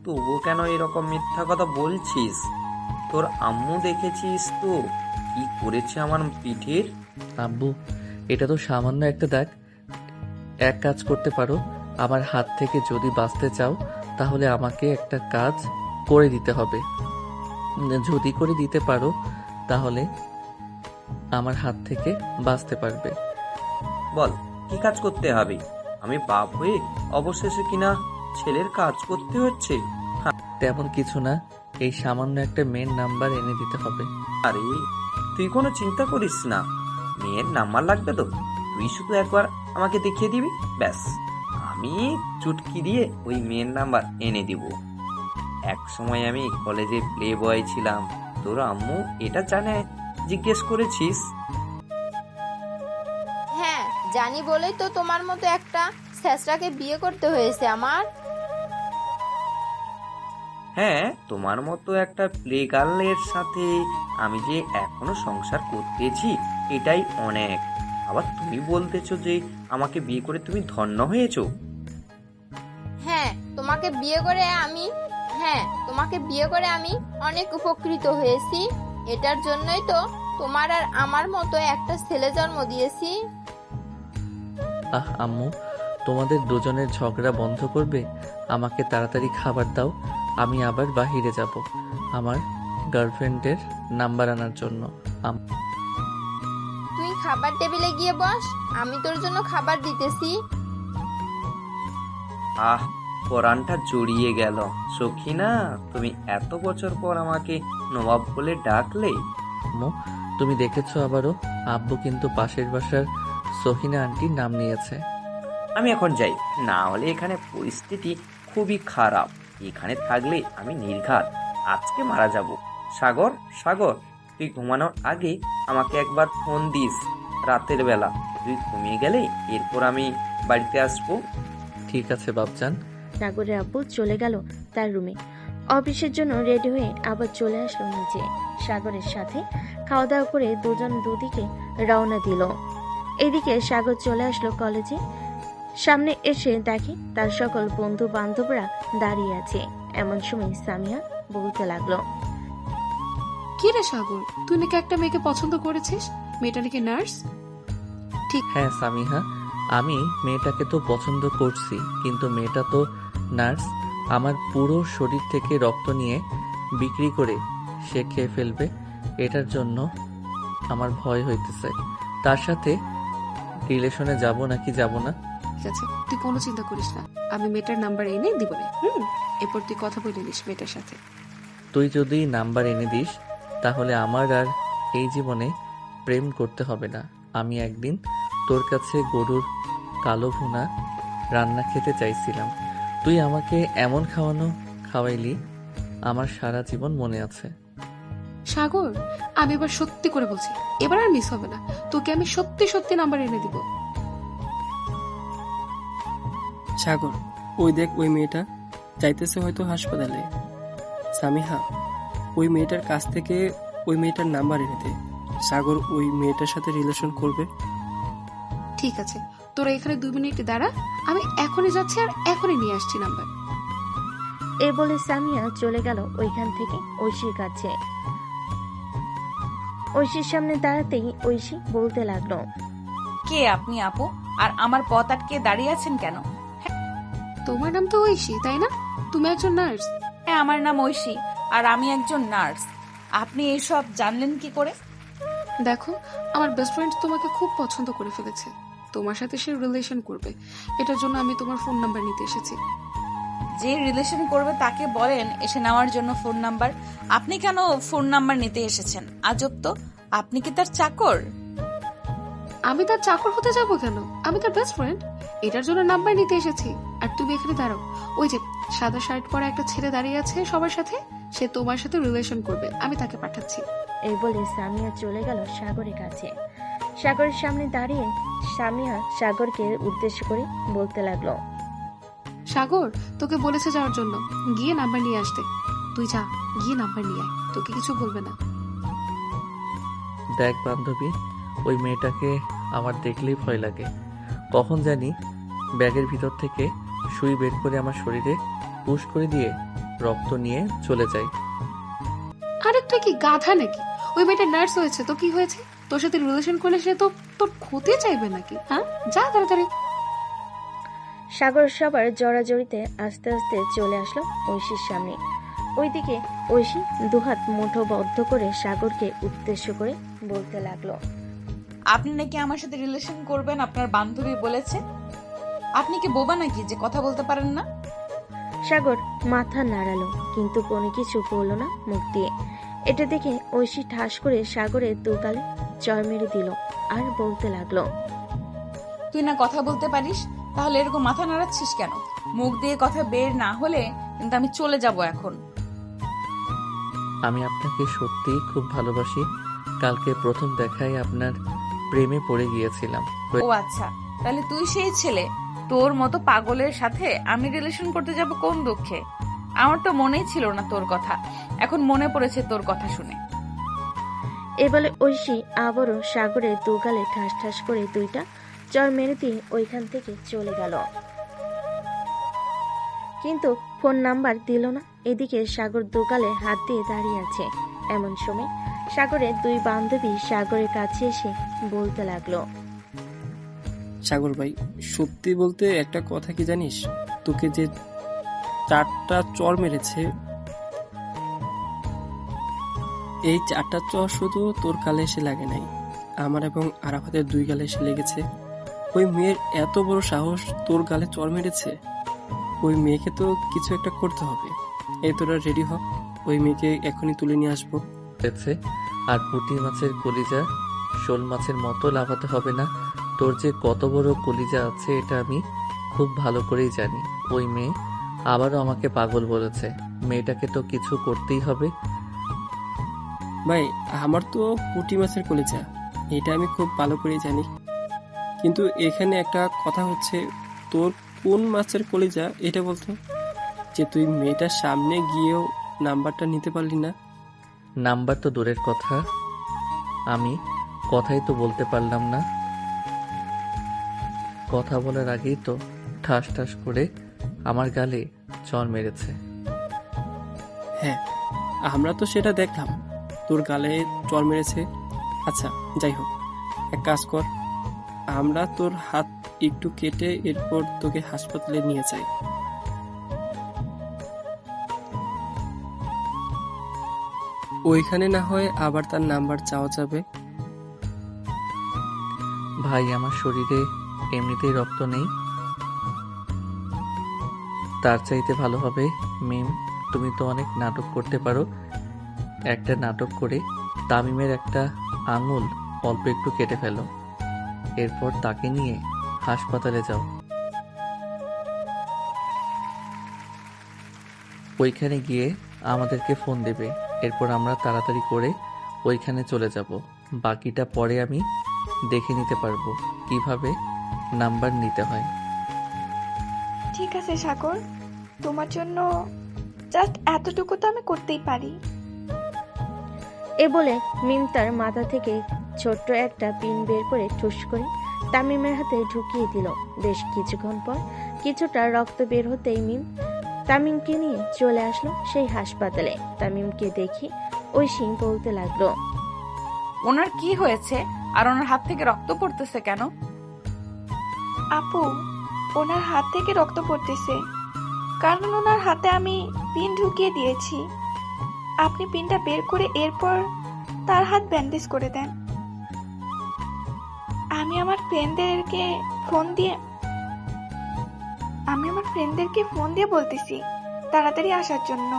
তবু কেন এরকম মিথ্যা কথা বলছিস। তোর আম্মু দেখেছিস তো কি করেছে আমার পিঠের। আব্বু, এটা তো সামান্য একটা দাগ। এক কাজ করতে পারো, আমার হাত থেকে যদি বাঁচতে চাও তাহলে আমাকে একটা কাজ করে দিতে হবে। যদি করে দিতে পারো তাহলে আমার হাত থেকে বাঁচতে পারবে। বল কি কাজ করতে হবে। আমি বাপ হয়ে অবশেষে কিনা ছেলের কাজ করতে হচ্ছে। তেমন কিছু না, এই সামান্য একটা মেন নাম্বার এনে দিতে হবে। আরে তুই কোনো চিন্তা করিস না, মেয়ের নাম্বার লাগবে তো, তুই শুধু একবার আমাকে দেখিয়ে দিবি, ব্যাস আমি চুটকি দিয়ে ওই মেয়ের নাম্বার এনে দিব। এক সময় আমি কলেজে প্লে বয় ছিলাম, তোর আম্মু এটা জানে, জিজ্ঞেস করেছিস। হ্যাঁ জানি বলেই তো তোমার মতো একটা ছেঁচড়াকে বিয়ে করতে হয়েছে আমার। হ্যাঁ, তোমার মতো একটা প্লে গার্লের সাথে আমি যে এখনো সংসার করতেছি এটাই অনেক। আবার তুমি বলতেছো যে আমাকে বিয়ে করে তুমি ধন্য হয়েছো। হ্যাঁ তোমাকে বিয়ে করে আমি অনেক উপকৃত হয়েছি। এটার জন্যই তো তোমার আর আমার মতো একটা ছেলে জন্ম দিয়েছি। আম্মু, তোমাদের দুজনের ঝগড়া বন্ধ করবে? আমাকে তাড়াতাড়ি খাবার দাও, আমি আবার বাহিরে যাব আমার গার্লফ্রেন্ডের নাম্বার আনার জন্য। তুই খাবার টেবিলে গিয়ে বস, আমি তোর জন্য খাবার দিতেছি। আহ, পরানটা জড়িয়ে গেল। সখিনা, তুমি এত বছর পর আমাকে নবাব বলে ডাকলে। আম্মু, তুমি দেখেছো আবারও আব্বু কিন্তু পাশের বাসার সহিনা আন্টির নাম নিয়েছে। আমি এখন যাই, না হলে এখানে পরিস্থিতি খুবই খারাপ। এখানে থাকলে আমি নির্ঘাত আজকে মারা যাব। সাগর, সাগর, তুই ঘুমানোর আগে আমাকে একবার ফোন দিস রাতের বেলা। তুই ঘুমিয়ে গেলে এরপর আমি বাড়িতে আসবো। ঠিক আছে বাপজান। সাগরের আব্বু চলে গেল তার রুমে। অফিসের জন্য রেডি হয়ে আবার চলে আসলো নিচে। সাগরের সাথে খাওয়া দাওয়া করে দুজন দুদিকে রওনা দিল। এদিকে সাগর চলে আসলো কলেজে। সামনে এসে দেখে তার সকল বন্ধু বান্ধবরা দাঁড়িয়ে আছে। এমন সময় সামিয়া বলতে লাগলো, কি রে সাগর, তুই নাকি একটা মেয়েকে পছন্দ করেছিস? মেয়েটা নাকি নার্স? হ্যাঁ সামিহা, আমি মেয়েটাকে তো পছন্দ করছি, কিন্তু মেয়েটা তো নার্স। আমার পুরো শরীর থেকে রক্ত নিয়ে বিক্রি করে সে খেয়ে ফেলবে। এটার জন্য আমার ভয় হইতেছে। তার সাথে রিলেশনে যাব নাকি যাব না। ঠিক আছে, তুই কোনো চিন্তা করিস না, আমি মেয়েটার নাম্বার এনে দিব না। এরপর তুই কথা বলে নিস মেয়েটার সাথে। তুই যদি নাম্বার এনে দিস তাহলে আমার আর এই জীবনে প্রেম করতে হবে না। আমি একদিন তোর কাছে গরুর কালো ভুনা রান্না খেতে চাইছিলাম, তুই আমাকে এমন খাওয়াইলি আমার সারা জীবন মনে আছে। সাগর, আমি এবার সত্যি করে বলছি, এবার আর মিস হবে না। তোকে আমি সত্যি সত্যি নাম্বার এনে দিব। সাগর, ওই দেখ ওই মেয়েটা যাইতেছে হয়তো হাসপাতালে। সামিহা, ওই মেয়েটার কাছ থেকে ওই মেয়েটার নাম্বার এনে দে। সাগর ওই মেয়েটার সাথে রিলেশন করবে। ঠিক আছে, তোরা এখানে 2 মিনিট দাঁড়া, আমি এখনই যাচ্ছি আর এখনই নিয়ে আসছি নাম্বার। এই বলে সামিয়া চলে গেল ওইখান থেকে ঐশীর কাছে। ঐশীর সামনে দাঁড়াতেই ঐশী বলতে লাগলো, কে আপনি আপু? আর আমার পথ আটকে দাঁড়িয়ে আছেন কেন? তোমার নাম তো ঐশী, তাই না? তুমি একজন নার্স। হ্যাঁ, আমার নাম ঐশী আর আমি একজন নার্স। আপনি এইসব জানলেন কি করে? দেখো, আমার বেস্ট ফ্রেন্ড তোমাকে খুব পছন্দ করে ফেলেছে, তোমার সাথে সে রিলেশন করবে। এটার জন্য আমি তোমার ফোন নাম্বার নিতে এসেছি। যে রিলেশন করবে তাকে বলেন এসে নেওয়ার জন্য ফোন নাম্বার। আপনি কেন ফোন নাম্বার নিতে এসেছেন? আজব তো, আপনি কি তার চাকর? আমি তার চাকর হতে যাব কেন? আমি তার বেস্ট ফ্রেন্ড, এটার জন্য নাম্বার নিতে এসেছি। আর তুমি এখানে দাঁড়াও, ওই যে সাদা শার্ট পরা একটা ছেলে দাঁড়িয়ে আছে সবার সাথে, সে তোমার সাথে রিলেশন করবে, আমি তাকে পাঠাচ্ছি। এই বলে সামিয়া চলে গেল সাগরের কাছে। সাগরের সামনে দাঁড়িয়ে সামিয়া সাগরকে উদ্দেশ্য করে বলতে লাগলো, সাগর, তোকে বলেছে যাওয়ার জন্য, গিয়ে নাম্বার নিয়ে আসতে। তুই যা, গিয়ে নাম্বার নিয়ে আয়, তোকে কিছু বলবে না। দেখ বান্ধবী, ওই মেয়েটাকে আমার দেখলেই ভয় লাগে। কখন জানি ব্যাগের ভিতর থেকে সুই বের করে আমার শরীরে পুশ করে দিয়ে রক্ত নিয়ে চলে যায়। আরে তুই কি গাধা নাকি? ওই মেয়েটা নার্স হয়েছে তো কি হয়েছে? তোর সাথে রিলেশন করলে সে তো তোর ক্ষতি চাইবে নাকি? হ্যাঁ, যা তাড়াতাড়ি। সাগর সবার জড়াজড়িতে আস্তে আস্তে চলে আসলো ঐশীর সামনে। ওইদিকে ঐশী দুহাত মুঠো বদ্ধ করে সাগরকে উদ্দেশ্য করে বলতে লাগলো, আপনি নাকি আমার সাথে রিলেশন করবেন, আপনার বান্ধবী বলেছে। আপনি কি বোবা নাকি যে কথা বলতে পারেন না? সাগর মাথা নাড়ালো কিন্তু কোনো কিছু বললো না মুখ দিয়ে। এটা দেখে ঐশী ঠাস করে সাগরের দুগালে চড় মেরে দিল আর বলতে লাগলো, তুই না কথা বলতে পারিস, তাহলে এরকম মাথা নাড়াচ্ছিস কেন? মুখ দিয়ে কথা বের না হলে কিন্তু আমি চলে যাব এখন। আমি আপনাকে সত্যিই খুব ভালোবাসি। কালকে প্রথম দেখায় আপনার প্রেমে পড়ে গিয়েছিলাম। ও আচ্ছা, তাহলে তুই সেই ছেলে। তোর মতো পাগলের সাথে আমি রিলেশন করতে যাব কোন দুঃখে? আমার তো মনেই ছিল না তোর কথা, এখন মনে পড়েছে তোর কথা শুনে। এ বলে ঐশী আবারও সাগরের দুগালে ঠাস ঠাস করে দুইটা চড় মেরে দিয়ে ওইখান থেকে চলে গেল। কিন্তু ফোন নাম্বার দিল না। এদিকে সাগর দুগালে হাত দিয়ে দাঁড়িয়ে আছে। এমন সময় সাগরের দুই বান্ধবী সাগরের কাছে এসে বলতে লাগলো, সাগর ভাই, সত্যি বলতে একটা কথা কি জানিস? তোকে যে 4টা চড় মেরেছে, এই 4টা চড় শুধু তোর গালে এসে লাগে নাই, আমার এবং আরাফাতের 2 গালে এসে লেগেছে। ওই মেয়ের এত বড় সাহস তোর গালে চড় মেরেছে। ওই মেয়েকে তো কিছু একটা করতে হবে। এই তোরা রেডি হ, ওই মেয়েকে এখনই তুলে নিয়ে আসবো। হয়েছে, আর পুঁটি মাছের কলিজা শোল মাছের মতো লাফাতে হবে না। তোর যে কত বড় কলিজা আছে এটা আমি খুব ভালো করেই জানি। ওই মেয়ে আবারও আমাকে পাগল বলেছে। মেয়েটাকে তো কিছু করতেই হবে। ভাই, আমার তো পুঁটি মাছের কলিজা, এটা আমি খুব ভালো করেই জানি। কিন্তু এখানে একটা কথা হচ্ছে, তোর কোন মাছের কলিজা এটা বলতো, যে তুই মেয়েটার সামনে গিয়েও নাম্বারটা নিতে পারলি না। নাম্বার তো দূরের কথা, আমি কথাই তো বলতে পারলাম না। কথা বলার আগেই তো ঠাস ঠাস করে আমার গালে চড় মেরেছে। হ্যাঁ, আমরা তো সেটা দেখলাম, তোর গালে চড় মেরেছে। আচ্ছা যাই হোক, এক কাজ কর, আমরা তোর হাত একটু কেটে এরপর তোকে হাসপাতালে নিয়ে যাই। ওইখানে না হয় আবার তার নাম্বার চাওয়া যাবে। ভাই, আমার শরীরে এমনিতেই রক্ত নেই, তার চাইতে ভালো হবে মিম, তুমি তো অনেক নাটক করতে পারো। একটা নাটক করে তামিমের একটা আঙুল অল্প একটু কেটে ফেলো, এরপর তাকে নিয়ে হাসপাতালে যাও। ওইখানে গিয়ে আমাদেরকে ফোন দেবে, এরপর আমরা তাড়াতাড়ি করে ওইখানে চলে যাব। বাকিটা পরে আমি দেখে নিতে পারবো কিভাবে নাম্বার নিতে হয়। ঠিক আছে সাগর, তোমার জন্য জাস্ট এতটুকু তো আমি করতেই পারি। এ বলে মিম তার মাথা থেকে ছোট্ট একটা পিন বের করে ঠুস করে তামিমের হাতে ঢুকিয়ে দিল। বেশ কিছুক্ষণ পর কিছুটা রক্ত বের হতেই মিম তামিমকে নিয়ে চলে আসলো সেই হাসপাতালে। তামিমকে দেখে ঐশী বলতে লাগলো, ওনার কি হয়েছে আর ওনার হাত থেকে রক্ত পড়তেছে কেন? আপু, ওনার হাত থেকে রক্ত পড়তেছে কারণ ওনার হাতে আমি পিন ঢুকিয়ে দিয়েছি। আপনি পিনটা বের করে এরপর তার হাত ব্যান্ডেজ করে দেন। আমি আমার ফ্রেন্ডদেরকে ফোন দিয়ে বলতেছি তাড়াতাড়ি আসার জন্য।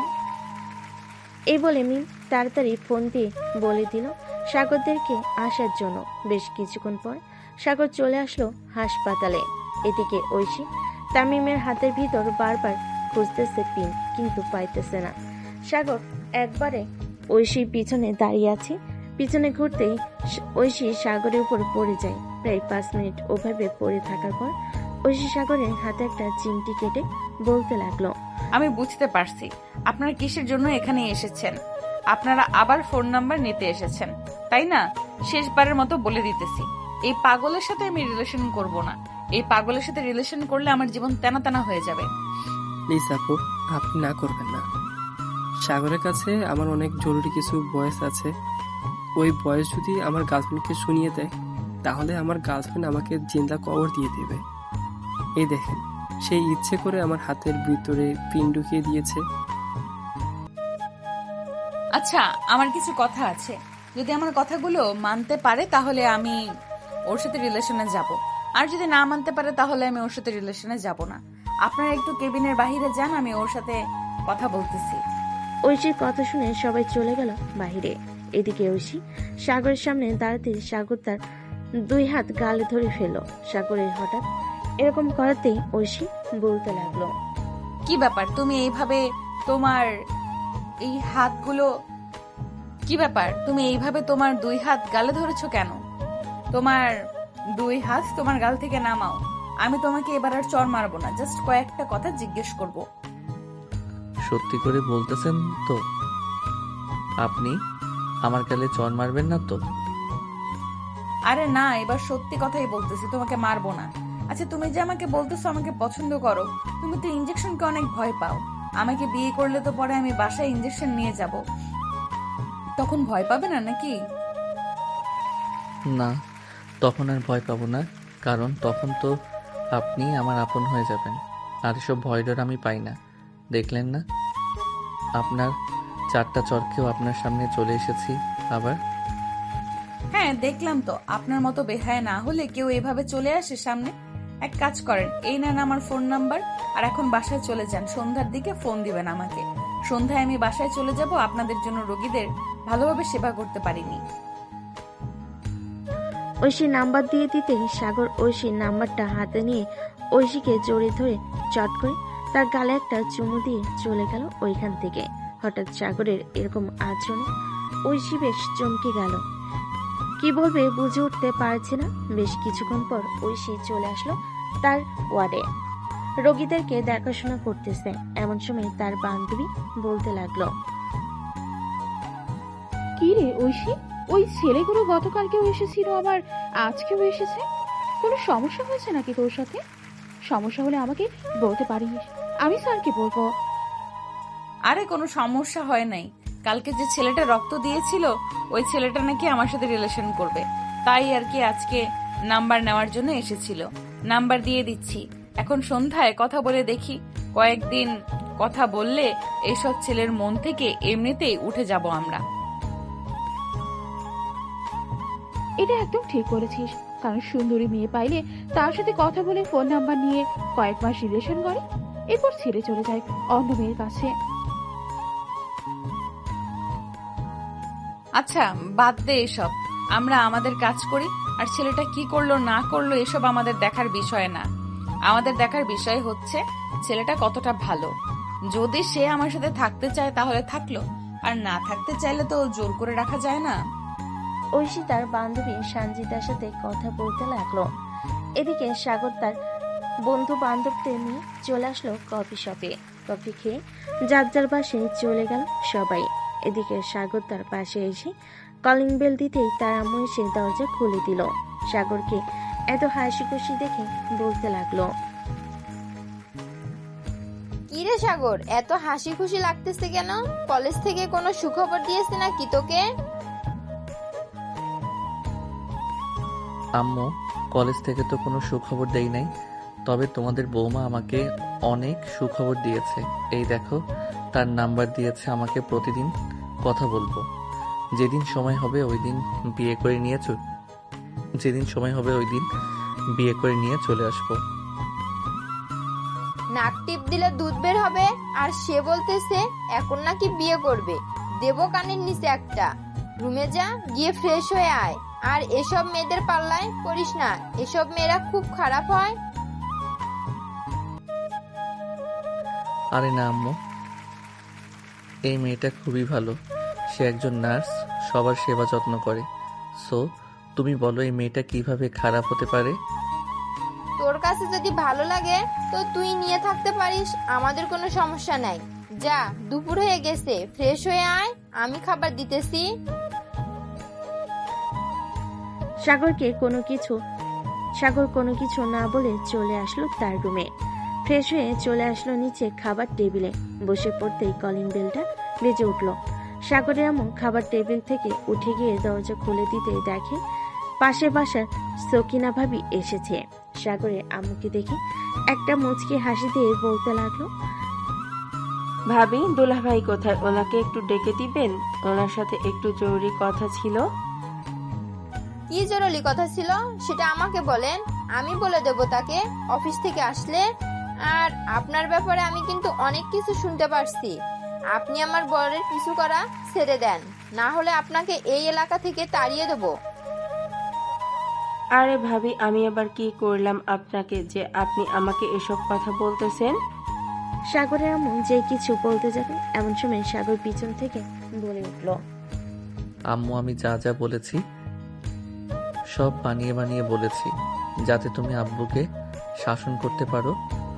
এই বলে মিম তাড়াতাড়ি ফোন দিয়ে বলে দিল সাগরদেরকে আসার জন্য। বেশ কিছুক্ষণ পর সাগর চলে আসলো হাসপাতালে। এদিকে ঐশী তামিমের হাতের ভিতর বারবার খুঁজতেছে পিন, কিন্তু পাইতেছে না। সাগর একবারে ঐশীর পিছনে দাঁড়িয়ে আছে। পিছনে ঘুরতেই ঐশী সাগরের উপর পড়ে যায়। প্রায় 5 মিনিট ওভাবে পড়ে থাকার পর ঐশী সাগরের হাতে একটা চিমটি কেটে বলতে লাগলো, আমি বুঝতে পারছি আপনারা কিসের জন্য এখানে এসেছেন। আপনারা আবার ফোন নাম্বার নিতে এসেছেন, তাই না? শেষবারের মতো বলে দিতেছি, এই পাগলের সাথে আমি রিলেশন করব না। এই পাগলের সাথে রিলেশন করলে আমার জীবন তেনা তেনা হয়ে যাবে। প্লিজ আপু, আপনি না করবেন না। সাগরের কাছে আমার অনেক জরুরি কিছু ভয়েস আছে। ওই ভয়েস যদি আমার গার্লফ্রেন্ডকে শুনিয়ে দেয় তাহলে আমার গার্লফ্রেন্ড আমাকে জিন্দা কবর দিয়ে দেবে। এই দেখেন, সেই ইচ্ছে করে আমার হাতের ভিতরে পিন ঢুকিয়ে দিয়েছে। আচ্ছা, আমার কিছু কথা আছে। যদি আমার কথাগুলো মানতে পারে তাহলে আমি ওর সাথে রিলেশনে যাব, আর যদি না মানতে পারে তাহলে আমি ওর সাথে রিলেশনে যাব না। আপনারা একটু কেবিনের বাইরে যান, আমি ওর সাথে কথা বলতেছি। ঐশীর কথা শুনে সবাই চলে গেল বাইরে। এদিকে ঐশী সাগরের সামনে দাঁড়াতে সাগর তার 2 হাত গালে ধরে ফেলল। সাগরের হঠাৎ এরকম করাতেই ঐশী বলতে লাগলো, কি ব্যাপার, তুমি এইভাবে তোমার এই হাতগুলো কি ব্যাপার, তুমি এইভাবে তোমার 2 হাত গালে ধরেছো কেন? তোমার 2 হাত তোমার গাল থেকে নামাও। আমি তোমাকে এবার আর চড় মারবো না, জাস্ট কয়েকটা কথা জিজ্ঞেস করব। সত্যি করে বলতেছেন তো? আপনি আমার গালে চড় মারবেন না তো? আরে না, এবার সত্যি কথাই বলতেছি, তোমাকে মারবো না। আচ্ছা, তুমি যে আমাকে বলতেছো আমাকে পছন্দ করো, তুমি তো ইনজেকশনকে অনেক ভয় পাও। আমাকে বিয়ে করলে তো পরে আমি বাসায় ইনজেকশন নিয়ে যাব, তখন ভয় পাবে না নাকি? না, তখন আর ভয় পাবো না, কারণ তখন তো আপনি আমার আপন হয়ে যাবেন। আর এসব ভয় ডর আমি পাই না। দেখলেন না, আপনার 4টা চরকেও আপনার সামনে চলে এসেছি আবার। হ্যাঁ, দেখলাম তো। আপনার মতো বেহায়া না হলে কেউ এভাবে চলে আসে সামনে? এক কাজ করেন, এই নেন আমার ফোন নাম্বার, আর এখন বাসায় চলে যান। সন্ধ্যার দিকে ফোন দিবেন আমাকে। সন্ধ্যায় আমি বাসায় চলে যাব, আপনাদের জন্য রোগীদের ভালোভাবে সেবা করতে পারিনি। ঐশী নাম্বার দিয়ে দিতেই সাগর ঐশীর নাম্বারটা হাতে নিয়ে ঐশীকে জড়িয়ে ধরে চট করে তার গালে একটা চুমু দিয়ে চলে গেল ওইখান থেকে। হঠাৎ সাগরের এরকম আচরণে ঐশী বেশ চমকে গেল। কি বলবে বুঝে উঠতে পারছে না। বেশ কিছুক্ষণ পর ঐশী চলে আসলো তার ওয়ার্ডে। রোগীদেরকে দেখাশোনা করতেছে। এমন সময় তার বান্ধবী বলতে লাগলো, কি রে ঐশী, ওই ছেলেগুলো গতকালকেও এসেছিল আবার আজকেও এসেছে। কোনো সমস্যা হয়েছে নাকি তোর সাথে? সমস্যা হলে আমাকে বলতে পারিস, আমি স্যারকে বলবো। আরে কোনো সমস্যা হয় নাই। কালকে যে ছেলেটা রক্ত দিয়েছিল ওই ছেলেটা নাকি আমার সাথে রিলেশন করবে, তাই আর কি আজকে নাম্বার নেওয়ার জন্য এসেছিল। নাম্বার দিয়ে দিচ্ছি, এখন সন্ধ্যায় কথা বলে দেখি। কয়েকদিন কথা বললে এইসব ছেলের মন থেকে এমনিতেই উঠে যাব আমরা। এটা একদম ঠিক বলেছিস, কারণ সুন্দরী মেয়ে পাইলে তার সাথে কথা বলে ফোন নাম্বার নিয়ে কয়েক মাস রিলেশন করে, এরপর ছেড়ে চলে যায় অন্য মেয়ের কাছে। আচ্ছা, বাদ দে এসব, আমরা আমাদের কাজ করি। আর ছেলেটা কি করলো না করলো এসব আমাদের দেখার বিষয় না। আমাদের দেখার বিষয় হচ্ছে ছেলেটা কতটা ভালো। যদি সে আমার সাথে থাকতে চায় তাহলে থাকলো, আর না থাকতে চাইলে তো জোর করে রাখা যায় না। ঐশী তার বান্ধবী সঞ্জিতার সাথে কথা বলতে লাগলো। এদিকে সাগর তার বন্ধু বান্ধবদের নিয়ে চলে আসলো কফি শপে। কফি খেয়ে যার যার বাসায় চলে গেল সবাই। এদিকে সাগর তার পাশে এসে কলিং বেল দিতেই তার আম্মু এসে দরজা খুলে দিল। সাগরকে এত হাসি খুশি দেখে বলতে লাগলো, কি রে সাগর, এত হাসি খুশি লাগতেছে কেন? কলেজ থেকে কোনো সুখবর দিয়েছে নাকি তোকে? আম্মু, কলেজ থেকে তো কোনো সুখবর দেই নাই, তবে তোমাদের বৌমা আমাকে অনেক সুখবর দিয়েছে। এই দেখো, তার নাম্বার দিয়েছে আমাকে, প্রতিদিন কথা বলবো। যেদিন সময় হবে ওই দিন বিয়ে করে নিয়ে চলে আসবো। নাক টিপ দিলে দুধ বের হবে, আর সে বলতেছে এখন নাকি বিয়ে করবে। দেবো কানের নিচে একটা। রুমে যা, গিয়ে ফ্রেশ হয়ে আয়। আর এসব মেয়েদের পাল্লায় পড়িস না, এসব মেয়েরা খুব খারাপ হয়। আরে না আম্মু, এই মেয়েটা খুবই ভালো। সে একজন নার্স, সবার সেবা যত্ন করে। সো তুমি বলো, এই মেয়েটা কিভাবে খারাপ হতে পারে? তোর কাছে যদি ভালো লাগে তো তুই নিয়ে থাকতে পারিস, আমাদের কোনো সমস্যা নাই। যা, দুপুর হয়ে গেছে, ফ্রেশ হয়ে আয়, আমি খাবার দিতেছি। সাগর কোনো কিছু না বলে চলে আসলো তার রুমে। ফ্রেশ হয়ে চলে আসলো নিচে খাবার টেবিলে। বসে পড়তেই কলিং বেলটা বেজে উঠল। সাগরের আম্মু খাবার টেবিল থেকে উঠে গিয়ে দরজা খুলে দিতে দেখে পাশের বাসার সকিনা ভাবি এসেছে। সাগরের আম্মুকে দেখে একটা মুচকি হাসি দিয়ে বলতে লাগলো, ভাবি, দুলাভাই কোথায়? ওনাকে একটু ডেকে দিবেন, ওনার সাথে একটু জরুরি কথা ছিল। কি জরুরি কথা ছিল সেটা আমাকে বলেন, আমি বলে দেব তাকে অফিস থেকে আসলে। আর আপনার ব্যাপারে আমি কিন্তু অনেক কিছু শুনতে পারছি। আপনি আমার বরের পিছু করা ছেড়ে দেন, না হলে আপনাকে এই এলাকা থেকে তাড়িয়ে দেব। আরে ভাবি, আমি আবার কি করলাম আপনাকে যে আপনি আমাকে এসব কথা বলতেছেন? সাগরের আম্মু যে কিছু বলতে যাবে এমন সময় সাগর পিছন থেকে বলে উঠল, আম্মু, আমি যা যা বলেছি সব বানিয়ে বানিয়ে বলেছি, যাতে তুমি আব্বুকে শাসন করতে পারো,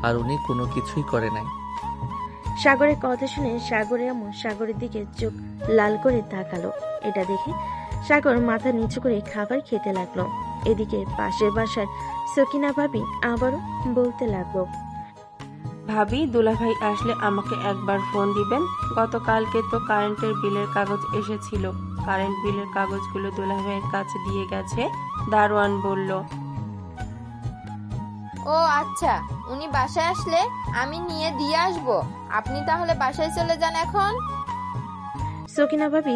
আর উনি কোনো কিছুই করে নাই। সাগরের কথা শুনে সাগরের আম্মু সাগরের দিকে চোখ লাল করে তাকালো। এটা দেখে সাগর মাথা নিচু করে খাবার খেতে লাগলো। এদিকে পাশের বাসার সকিনা ভাবি আবারও বলতে লাগলো, ভাবি, দুলাভাই আসলে আমাকে একবার ফোন দিবেন। গতকালকে তো কারেন্টের বিলের কাগজ এসেছিল, কারেন্ট বিলের কাগজগুলো দুলাভাইয়ের কাছে দিয়ে গেছে, দারোয়ান বলল। ও আচ্ছা, উনি বাসায় আসলে আমি নিয়ে দিয়ে আসবো। আপনি তাহলে বাসায় চলে যান এখন। সকিনা ভাবি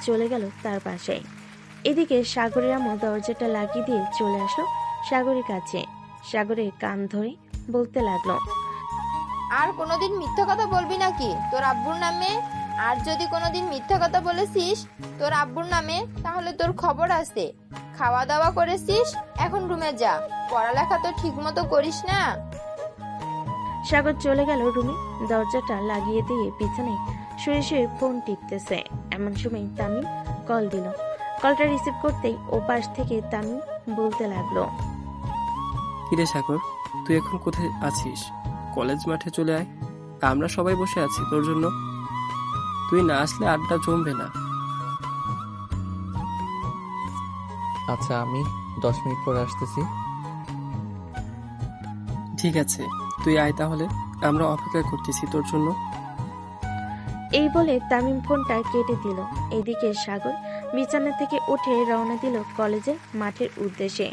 চলে গেল তার বাসায়। এদিকে সাগরের আম্মু দরজাটা লাগিয়ে দিয়ে চলে আসলো সাগরের কাছে। সাগরের কান ধরে বলতে লাগলো, আর কোনোদিন মিথ্যা কথা বলবি নাকি তোর আব্বুর নামে? আর যদি কোনোদিন মিথ্যা কথা বলেছিস তোর আব্বুর নামে, তাহলে তোর খবর আছে। খাওয়া দাওয়া করেছিস, এখন রুমে যা। পড়ালেখা তো ঠিক মতো করিস না। সাগর চলে গেল রুমে। দরজাটা লাগিয়ে দিয়ে পিছনে শুয়ে শুয়ে ফোন টিপতেছে। এমন সময় তামিম কল দিল। কলটা রিসিভ করতেই ও পাশ থেকে তামিম বলতে লাগলো, কিরে সাগর, তুই এখন কোথায় আছিস? কলেজ মাঠে চলে আয়, আমরা সবাই বসে আছি তোর জন্য। তুই না আসলে আড্ডা জমবে না। আচ্ছা, আমি 10 মিনিট পর আসতেছি। ঠিক আছে, তুই আয় তাহলে, আমরা অপেক্ষা করতেছি তোর জন্য। এই বলে তামিম ফোনটা কেটে দিল। এদিকে সাগর বিছানা থেকে উঠে রওনা দিল কলেজের মাঠের উদ্দেশ্যে।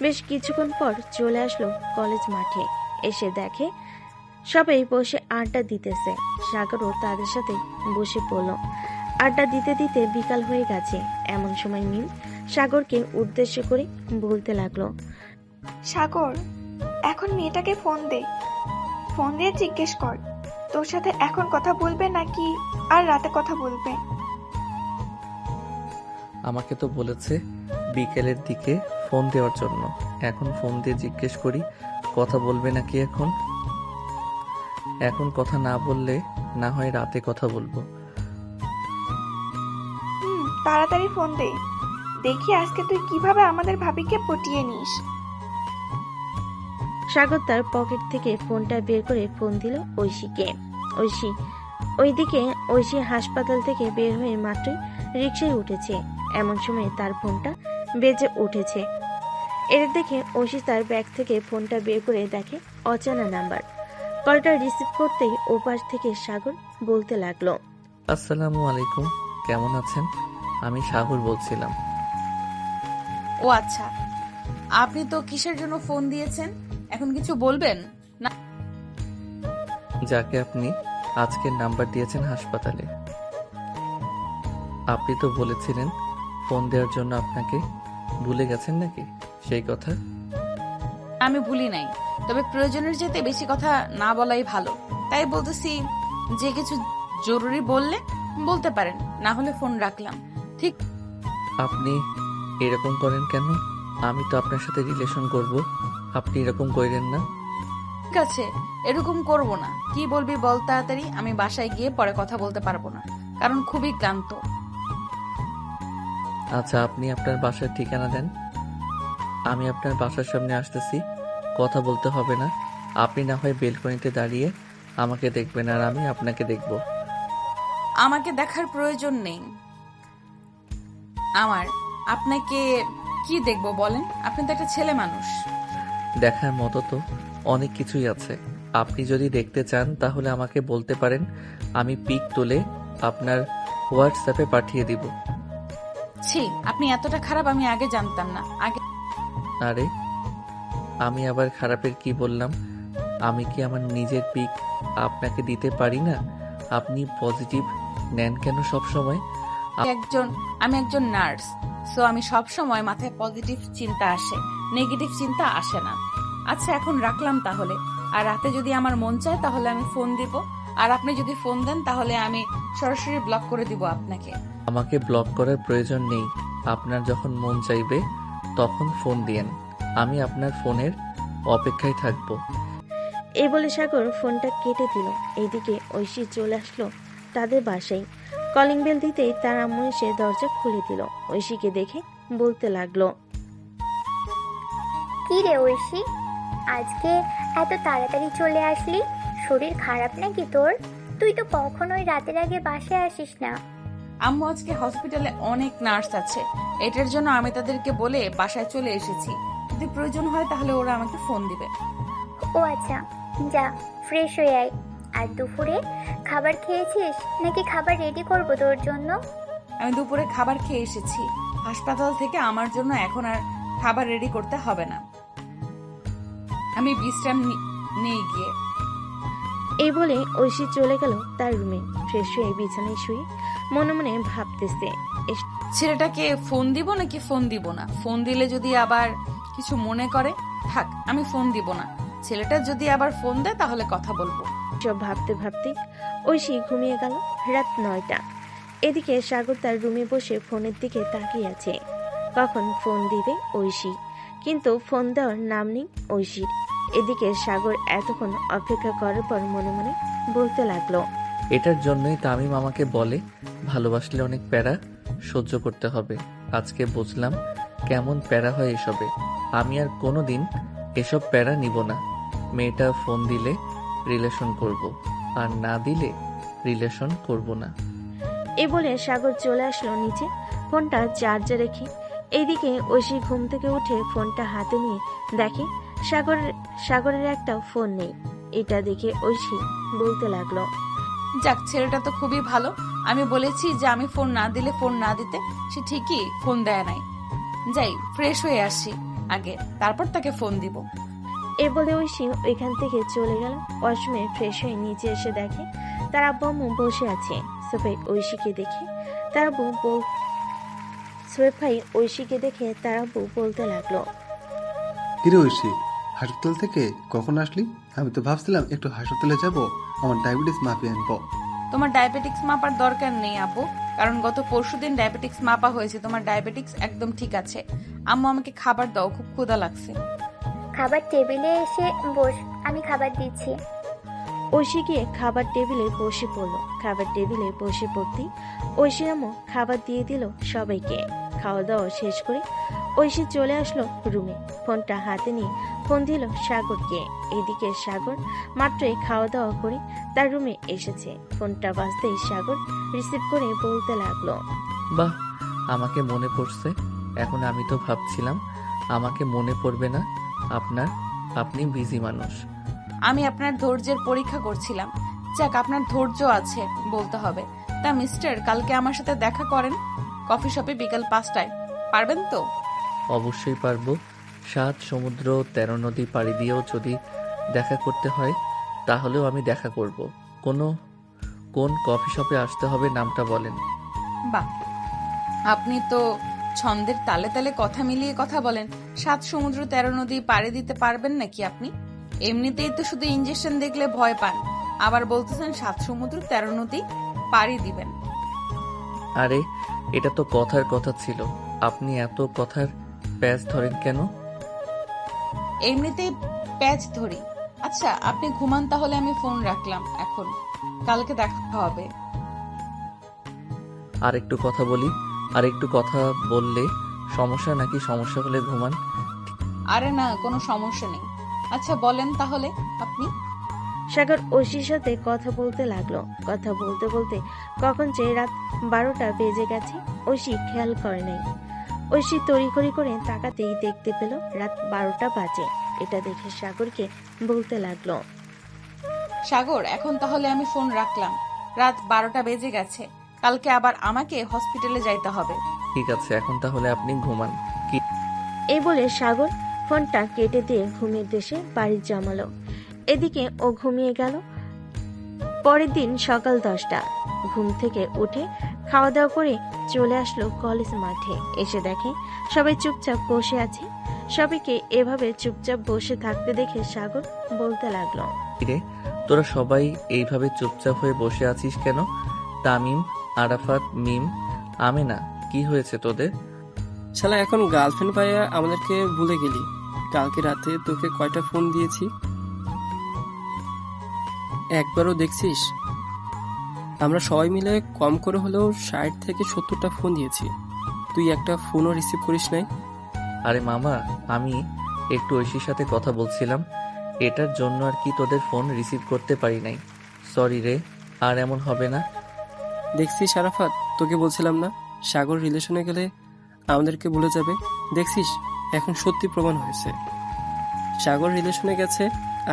বেশ কিছুক্ষণ পর চলে আসলো কলেজ মাঠে। এসে দেখে সবাই বসে আড্ডা দিতেছে। সাগরও তাদের সাথে বসে পড়ল। আড্ডা দিতে দিতে বিকাল হয়ে গেছে। এমন সময় মিম সাগরকে উদ্দেশ্য করে বলতে লাগলো, সাগর, এখন মেয়েটাকে ফোন দে, ফোন দিয়ে জিজ্ঞেস কর তোর সাথে এখন কথা বলবে নাকি আর রাতে কথা বলবে। আমাকে তো বলেছে বিকেলের দিকে ফোন দেওয়ার জন্য। এখন ফোন দিয়ে জিজ্ঞেস করি কথা বলবে নাকি। এখন কথা না বললে না হয় রাতে কথা বলবো। তাড়াতাড়ি ফোন দে, দেখি আজকে তুই কিভাবে আমাদের ভাবিকে পটিয়ে নিস। সাগর তার পকেট থেকে ফোনটা বের করে ফোন দিল ঐশীকে। ওইদিকে ঐশী হাসপাতাল থেকে বের হয়ে মাত্রই রিকশায় উঠেছে। এমন সময় তার ফোনটা বেজে উঠেছে। এর দেখে ঐশী তার ব্যাগ থেকে ফোনটা বের করে দেখে অচেনা নাম্বার। কলটা রিসিভ করতেই ওপাশ থেকে সাগর বলতে লাগলো, আসসালামু আলাইকুম, কেমন আছেন? আমি সাগর বলছিলাম। ও আচ্ছা, আপনি তো কিসের জন্য ফোন দিয়েছেন? এখন কিছু বলবেন না? যাকে আপনি আজকের নাম্বার দিয়েছেন হাসপাতালে, আপনি তো বলেছিলেন ফোন দেওয়ার জন্য আপনাকে, ভুলে গেছেন নাকি সেই কথা? আমি ভুলি নাই, তবে প্রয়োজনের যেতে বেশি কথা না বলাই ভালো। তাই বলতেছি, যে কিছু জরুরি বললে বলতে পারেন, না হলে ফোন রাখলাম। ঠিক আপনি এরকম করেন কেন? আমি তো আপনার সাথে রিলেশন করব, আপনি এরকম করেন না। ঠিক আছে, এরকম করব না। কি বলবি বল তাড়াতাড়ি, আমি বাসায় গিয়ে পরে কথা বলতে পারবো না, কারণ খুবই ক্লান্ত। আচ্ছা, আপনি আপনার বাসার ঠিকানা দেন, আমি আপনার বাসার সামনে আসতেছি। কথা বলতে হবে না, আপনি না হয় বেলকনিতে দাঁড়িয়ে আমাকে দেখবেন আর আমি আপনাকে দেখব। আমাকে দেখার প্রয়োজন নেই আমার। আপনাকে কি দেখবো বলেন? আপনি তো একটা ছেলে মানুষ। দেখার মতো তো অনেক কিছুই আছে, আপনি যদি দেখতে চান তাহলে আমাকে বলতে পারেন, আমি পিক তুলে আপনার হোয়াটসঅ্যাপে পাঠিয়ে দিব। ছি, আপনি এতটা খারাপ আমি আগে জানতাম না। আগে আরে আমি আবার খারাপের কি বললাম? আমি কি আমার নিজের পিক আপনাকে দিতে পারি না? আপনি পজিটিভ নেন কেন সব সময়? আমি একজন নার্স, সো আমি সব সময় মাথায় পজিটিভ চিন্তা আসে, নেগেটিভ চিন্তা আসে না। আচ্ছা, এখন রাখলাম তাহলে। আর রাতে যদি আমার মন চায় তাহলে আমি ফোন দিব, আর আপনি যদি ফোন দেন তাহলে আমি সরাসরি ব্লক করে দিব আপনাকে। আমাকে ব্লক করার প্রয়োজন নেই, আপনার যখন মন চাইবে তখন ফোন দিয়েন, আমি আপনার ফোনের অপেক্ষায় থাকবো। এই বলে সাগর ফোনটা কেটে দিল। এইদিকে ঐশী চলে আসলো তাদের বাসায়। কলিং বেল দিতেই তার আম্মু এসে দরজা খুলে দিল। ঐশীকে দেখে বলতে লাগলো, কি রে ঐশী, আজকে এত তাড়াতাড়ি চলে আসলি? শরীর খারাপ নাকি তোর? তুই তো কখনোই রাতের আগে বাসায় আসিস না। আম্মু, আজকে হসপিটালে অনেক নার্স আছে, এটার জন্য আমি তাদেরকে বলে বাসায় চলে এসেছি। যদি প্রয়োজন হয় তাহলে ওরা আমাকে ফোন দিবে। ও আচ্ছা, যা ফ্রেশ হয়ে আয়। আর দুপুরে খাবার খেয়েছিস নাকি খাবার রেডি করবো তোর জন্য? আমি দুপুরে খাবার খেয়ে এসেছি হাসপাতাল থেকে, আমার জন্য এখন আর খাবার রেডি করতে হবে না, আমি বিশ্রাম নেই গিয়ে। এই বলে ঐশী চলে গেল তার রুমে। ফ্রেশ হয়ে বিছানায় শুয়ে মনে মনে ভাবতেছে, ছেলেটাকে ফোন দিব নাকি ফোন দিব না? ফোন দিলে যদি আবার কিছু মনে করে, থাক, আমি ফোন দিব না। ছেলেটা যদি আবার ফোন দেয় তাহলে কথা বলবো। সব ভাবতে ভাবতে ঐশী ঘুমিয়ে গেল। রাত 9টা। এদিকে সাগর তার রুমে বসে ফোনের দিকে তাকিয়ে আছে, কখন ফোন দিবে ঐশী, কিন্তু ফোন দেওয়ার নাম নেই ঐশীর। এদিকে সাগর এতক্ষণ অপেক্ষা করার পর মনে মনে বলতে লাগলো, এটার জন্যই তামিম আমাকে বলে ভালোবাসলে অনেক প্যারা সহ্য করতে হবে। আজকে বুঝলাম কেমন প্যারা হয় এসবে। আমি আর কোনোদিন এসব প্যারা নিব না। মেয়েটা ফোন দিলে রিলেশন করব, আর না দিলে রিলেশন করব না। এ বলে সাগর চলে আসলো নিচে, ফোনটা চার্জে রেখে। এইদিকে ঐশী ঘুম থেকে উঠে ফোনটা হাতে নিয়ে দেখে সাগরের একটা ফোন নেই। এটা দেখে ঐশী বলতে লাগলো, যাক, ছেলেটা তো খুবই ভালো। আমি বলেছি যে আমি ফোন না দিলে ফোন না দিতে, সে ঠিকই ফোন দেয় নাই। যাই, ফ্রেশ হয়ে আসি আগে, তারপর তাকে ফোন দিব। এ বলে ঐশী ওইখান থেকে চলে গেল। ওয়াশরুমে ফ্রেশ হয়ে নিচে এসে দেখে তার আব্বু আম্মু বসে আছে। সোফায় ঐশীকে দেখে তার আব্বু বলতে লাগলো, কিরে ঐশী, হাসপাতাল থেকে কখন আসলি? আমি তো ভাবছিলাম একটু হাসপাতালে যাব, আমার ডায়াবেটিস মাপিয়ে আনবো। তোমার ডায়াবেটিক্স মাপার দরকার নেই আব্বু, কারণ গত পরশুদিন ডায়াবেটিক্স মাপা হয়েছে, তোমার ডায়াবেটিক্স একদম ঠিক আছে। আম্মু, আমাকে খাবার দাও, খুব ক্ষুধা লাগছে। খাবার টেবিলে এসে বস, আমি খাবার দিচ্ছি। ঐশী গিয়ে খাবার টেবিলে বসে পড়ল। খাবার টেবিলে বসে পড়তেই ঐশী আম্মু খাবার দিয়ে দিল সবাইকে। খাওয়া দাওয়া শেষ করে ঐশী চলে আসলো রুমে। ফোনটা হাতে নিয়ে ফোন দিল সাগরকে। এদিকে সাগর মাত্রই খাওয়া দাওয়া করে তার রুমে এসেছে। ফোনটা বাজতেই সাগর রিসিভ করে বলতে লাগলো, বাহ, আমাকে মনে পড়ছে। এখন আমি তো ভাবছিলাম আমাকে মনে পড়বে না আপনি বিজি মানুষ। আমি আপনার ধৈর্যের পরীক্ষা করছিলাম। যাক, আপনার ধৈর্য আছে বলতে হবে। তা মিস্টার, কালকে আমার সাথে দেখা করেন কফি শপে বিকাল 5টায়। পারবেন তো? অবশ্যই পারবো। 7 সমুদ্র 13 নদী পাড়ি দিয়েও যদি দেখা করতে হয় তাহলেও আমি দেখা করব। কোন কফি শপে আসতে হবে নামটা বলেন। বাহ, আপনি তো ছন্দের তালে তালে কথা মিলিয়ে কথা বলেন। 7 সমুদ্র 13 নদী পাড়ি দিতে পারবেন নাকি আপনি? এমনিতেই তো শুধু ইঞ্জেকশন দেখলে ভয় পান, আবার বলতেছেন 7 সমুদ্র 13 নদী পাড়ি দিবেন। আরে, এটা তো কথার কথা ছিল। আপনি এত কথার প্যাচ ধরেন কেন? এমনিতেই প্যাচ ধরি। আচ্ছা, আপনি ঘুমান তাহলে, আমি ফোন রাখলাম এখন। কালকে দেখা হবে। আর একটু কথা বলি। আর একটু কথা বললে সমস্যা নাকি? সমস্যা হলে ঘুমান। আরে না, কোনো সমস্যা নেই। আচ্ছা বলেন তাহলে আপনি। সাগর ঐশীর সাথে কথা বলতে লাগলো। কথা বলতে বলতে কখন যে রাত 12টা বেজে গেছে ঐশী খেয়াল করে নাই। ঐশী তড়িঘড়ি করে তাকাতেই দেখতে পেল রাত 12টা বাজে। এটা দেখে সাগরকে বলতে লাগলো, সাগর, এখন তাহলে আমি ফোন রাখলাম। রাত 12টা বেজে গেছে। কালকে আবার আমাকে হসপিটালে যাইতে হবে। ঠিক আছে, এখন তাহলে আপনি ঘুমান। কি? এই বলে সাগর ফোনটা কেটে দিয়ে ঘুমের দেশে বাড়ি জমালো। এদিকে ও ঘুমিয়ে গেল। পরের দিন সকাল 10টা ঘুম থেকে উঠে খাওয়া দাওয়া করে চলে আসলো কলেজ মাঠে। এসে দেখে সবাই চুপচাপ বসে আছে। সবাইকে এভাবে চুপচাপ বসে থাকতে দেখে সাগর বলতে লাগলো, রে, তোরা সবাই এইভাবে চুপচাপ হয়ে বসে আছিস কেন? তামিম, আরাফাত, মিম, আমেনা, কি হয়েছে তোদের? শালা এখন গার্লফ্রেন্ড পাইয়া আমাদেরকে ভুলে গেলি। কালকে রাতে তোকে কয়টা ফোন দিয়েছি একবারও দেখছিস? আমরা সবাই মিলে কম করে হলেও 60 থেকে 70টা ফোন দিয়েছি, তুই একটা ফোনও রিসিভ করিস নাই। আরে মামা, আমি একটু ঐশীর সাথে কথা বলছিলাম, এটার জন্য আর কি তোদের ফোন রিসিভ করতে পারি নাই। সরি রে, আর এমন হবে না। দেখছিস আরাফাত, তোকে বলছিলাম না সাগর রিলেশনে গেলে আমাদেরকে ভুলে যাবে? দেখছিস এখন সত্যি প্রমাণ হয়েছে, সাগর রিলেশনে গেছে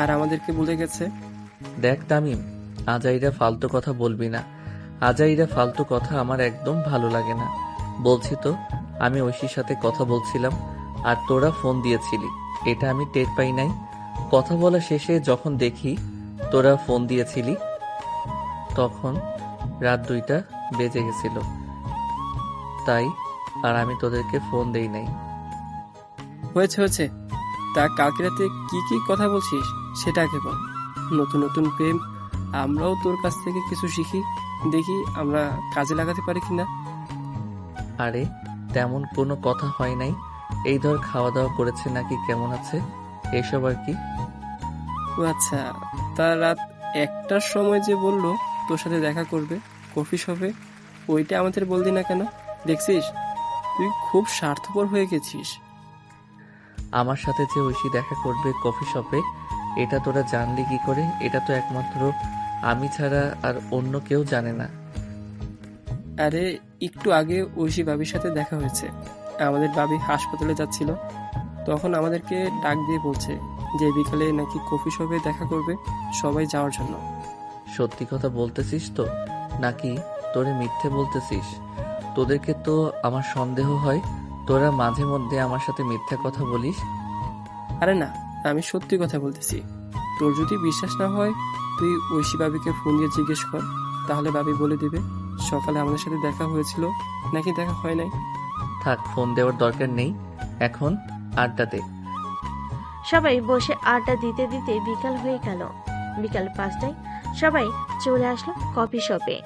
আর আমাদেরকে ভুলে গেছে। দেখ তামিম, আজাইরা ফালতু কথা বলবি না। আজাইরা ফালতু কথা আমার একদম ভালো লাগে না। বলছি তো, আমি ঐশীর সাথে কথা বলছিলাম আর তোরা ফোন দিয়েছিলি, এটা আমি টের পাই নাই। কথা বলা শেষে যখন দেখি তোরা ফোন দিয়েছিলি তখন রাত 2টা বেজে গেছিল, তাই আর আমি তোদেরকে ফোন দেই নাই। হয়েছে, তা কালকে রাতে কি কি কথা বলছিস সেটা আগে বল। নতুন নতুন প্রেম, আমরাও তোর কাছ থেকে কিছু শিখি, দেখি আমরা কাজে লাগাতে পারি কিনা। আরে তেমন কোনো কথা হয় নাই। এই ধর খাওয়া দাওয়া করেছে নাকি, কেমন আছে, এসব আর কি। ও আচ্ছা, তা রাত 1টার সময় যে বললো তোর সাথে দেখা করবে কফি শপে, ওইটা আমাদের বললি না কেন? দেখছিস তুই খুব স্বার্থপর হয়ে গেছিস। আমার সাথে যে ঐশী দেখা করবে কফি শপে, এটা তোরা জানলি কি করে? এটা তো একমাত্র আমি ছাড়া আর অন্য কেউ জানে না। আরে একটু আগে ঐশী বাবির সাথে দেখা হয়েছে। আমাদের বাবি হাসপাতালে যাচ্ছিল, তখন আমাদেরকে ডাক দিয়ে বলছে যে বিকালে নাকি কফি শপে দেখা করবে সবাই যাওয়ার জন্য। সত্যি কথা বলতেছিস তো নাকি তোরে মিথ্যে বলতেছিস? তোদেরকে তো আমার সন্দেহ হয়, তোরা মাঝে মধ্যে আমার সাথে মিথ্যা কথা বলিস। আরে না, আমি সত্যি কথা বলতেছি। তোর যদি বিশ্বাস না হয় তুই ঐশী বাবিকে ফোন দিয়ে জিজ্ঞেস কর, তাহলে বাবি বলে দিবে সকালে আমাদের সাথে দেখা হয়েছিল নাকি দেখা হয় নাই। থাক, ফোন দেওয়ার দরকার নেই, এখন আড্ডা দে। সবাই বসে আড্ডা দিতে দিতে বিকাল হয়ে গেল। বিকাল 5টায় সবাই চলে আসলো কফি শপে।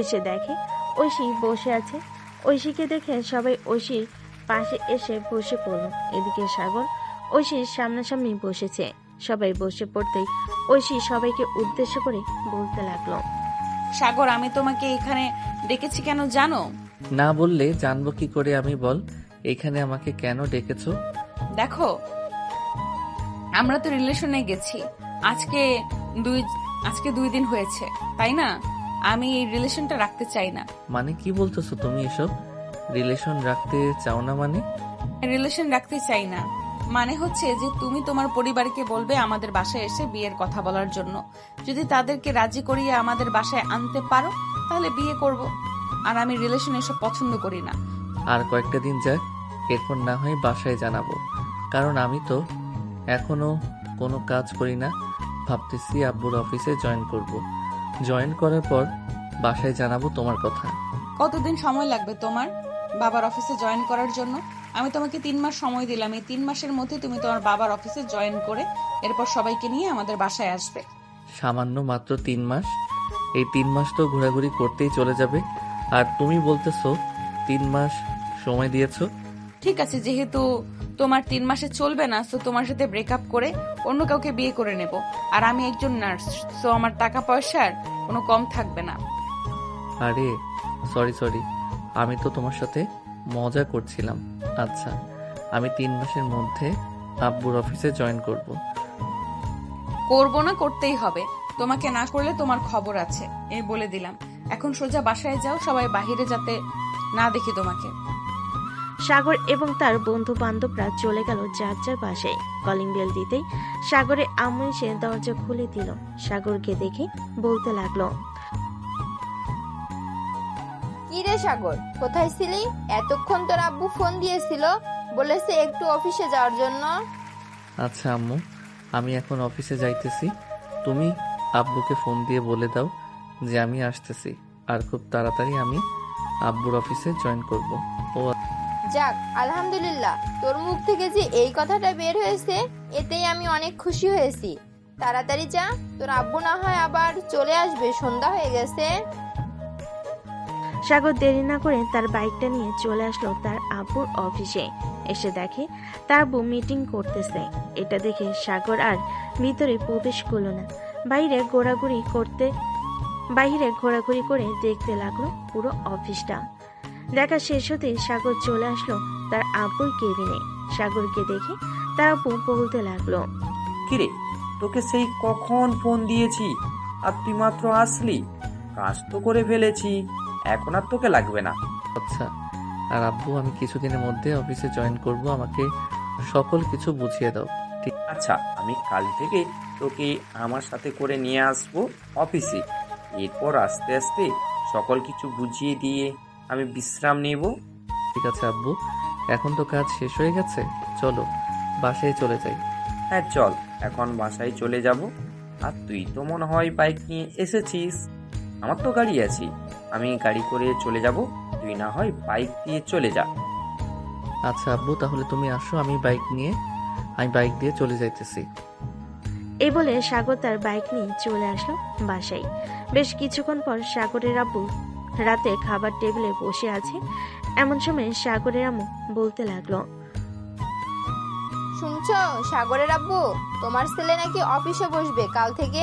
এসে দেখে ঐশী বসে আছে। ঐশীকে দেখে সবাই ঐশীর পাশে এসে বসে পড়ল। এদিকে সাগর ঐশীর সামনাসামনি বসেছে। সবাই বসে পড়তেই ঐশী সবাইকে উদ্দেশ্য করে বলতে লাগলো। সাগর, আমি তোমাকে এখানে ডেকেছি কেন জানো? না বললে জানবো কি করে আমি, বল এখানে আমাকে কেন ডেকেছো? দেখো, আমরা তো রিলেশনে গেছি আজকে আজকে 2 দিন হয়েছে, তাই না? আমি এই রিলেশনটা রাখতে চাই না। মানে কি বলতেছো তুমি এসব? রিলেশন রাখতে চাও না মানে? রিলেশন রাখতে চাই না মানে হচ্ছে যে তুমি তোমার পরিবারকে বলবে আমাদের বাসায় এসে বিয়ের কথা বলার জন্য। যদি তাদেরকে রাজি করিয়ে আমাদের বাসায় আনতে পারো তাহলে বিয়ে করব। আর আমি রিলেশন এসব পছন্দ করি না। আর কয়েকটা দিন যাক, এরপর না হয় বাসায় জানাবো। কারণ আমি তো এখনো কোনো কাজ করি না। ভাবতেছি আব্বুর অফিসে জয়েন করব। জয়েন করার পর বাসায় জানাবো তোমার কথা। কতদিন সময় লাগবে তোমার বাবার অফিসে জয়েন করার জন্য? আমি তোমাকে 3 মাস সময় দিলাম। এই 3 মাসের মধ্যে তুমি তোমার বাবার অফিসে জয়েন করে এরপর সবাইকে নিয়ে আমাদের বাসায় আসবে। সামান্য মাত্র 3 মাস? এই 3 মাস তো ঘোরাঘুরি করতেই চলে যাবে। আর তুমি বলতেছো 3 মাস সময় দিয়েছো? ঠিক আছে, যেহেতু তোমার 3 মাসে চলবে না, সো তোমার সাথে ব্রেকআপ করে অন্য কাউকে বিয়ে করে নেব। আর আমি একজন নার্স, সো আমার টাকা পয়সার কোনো কম থাকবে না। আরে সরি, আমি তো তোমার সাথে মজা করছিলাম। আচ্ছা, আমি 3 মাসের মধ্যে আব্বুর অফিসে জয়েন করব। করবো না, করতেই হবে। তোমাকে না করলে তোমার খবর আছে, এই বলে দিলাম। এখন সোজা বাসায় যাও, সবাই বাহিরে যাতে না দেখি তোমাকে। সাগর এবং তার বন্ধু বান্ধবরা চলে গেল যার যার বাসায়। কলিং বেল দিতেই সাগরের আম্মু এসে দরজা খুলে দিল। সাগরকে দেখে বলতে লাগলো, কি রে সাগর, কোথায় ছিলি? এতক্ষণ তোর আব্বু ফোন দিয়েছিল, বলেছে একটু অফিসে যাওয়ার জন্য। আচ্ছা আম্মু, আমি এখন অফিসে যাইতেছি। তুমি আব্বুকে ফোন দিয়ে বলে দাও যে আমি আসতেছি। আর খুব তাড়াতাড়ি আমি আব্বুর অফিসে জয়েন করব। ও যাক, আলহামদুলিল্লাহ, তোর মুখ থেকে যে এই কথাটা বের হয়েছে এতেই আমি অনেক খুশি হয়েছি। তাড়াতাড়ি যা, তোর আব্বু না হয় আবার চলে আসবে, সন্ধ্যা হয়ে গেছে। সাগর দেরি না করে তার বাইকটা নিয়ে চলে আসলো তার আব্বুর অফিসে। এসে দেখে তার আব্বু মিটিং করতেছে। এটা দেখে সাগর আর ভিতরে প্রবেশ করলো না। বাইরে ঘোরাঘুরি করে দেখতে লাগলো পুরো অফিসটা। দেখা শেষ হতেই সাগর চলে আসলো তার আব্বুর কেবিনে। সাগরকে দেখে তার আব্বু বলতে লাগলো, কিরে, তোকে সেই কখন ফোন দিয়েছি আর তুই মাত্র আসলি? কাজ তো করে ফেলেছি, এখন আর তোকে লাগবে না। আচ্ছা, আর আব্বু আমি কিছুদিনের মধ্যে অফিসে জয়েন করব, আমাকে সকল কিছু বুঝিয়ে দাও। ঠিক আচ্ছা, আমি কাল থেকে তোকে আমার সাথে করে নিয়ে আসবো অফিসে। এরপর আস্তে আস্তে সকল কিছু বুঝিয়ে দিয়ে আমি বিশ্রাম নেব। ঠিক আছে আব্বু, এখন তো কাজ শেষ হয়ে গেছে, চলো বাসায় চলে যাই। হ্যাঁ চল, এখন বাসায় চলে যাব। আর তুই তো মনে হয় বাইক নিয়ে এসেছিস, আমার তো গাড়ি আছে, আমি গাড়ি করে চলে যাব, তুই না হয় বাইক দিয়ে চলে যা। আচ্ছা আব্বু, তাহলে তুমি আসো, আমি বাইক দিয়ে চলে যাইতেছি। এই বলে সাগর তার বাইক নিয়ে চলে আসলো বাসায়। বেশ কিছুক্ষণ পর সাগরের আব্বু রাতে খাবার টেবিলে বসে আছে। এমন সময় সাগরের আম্মু বলতে লাগলো, শুনছো সাগরের আব্বু, তোমার ছেলে নাকি অফিসে বসবে কাল থেকে।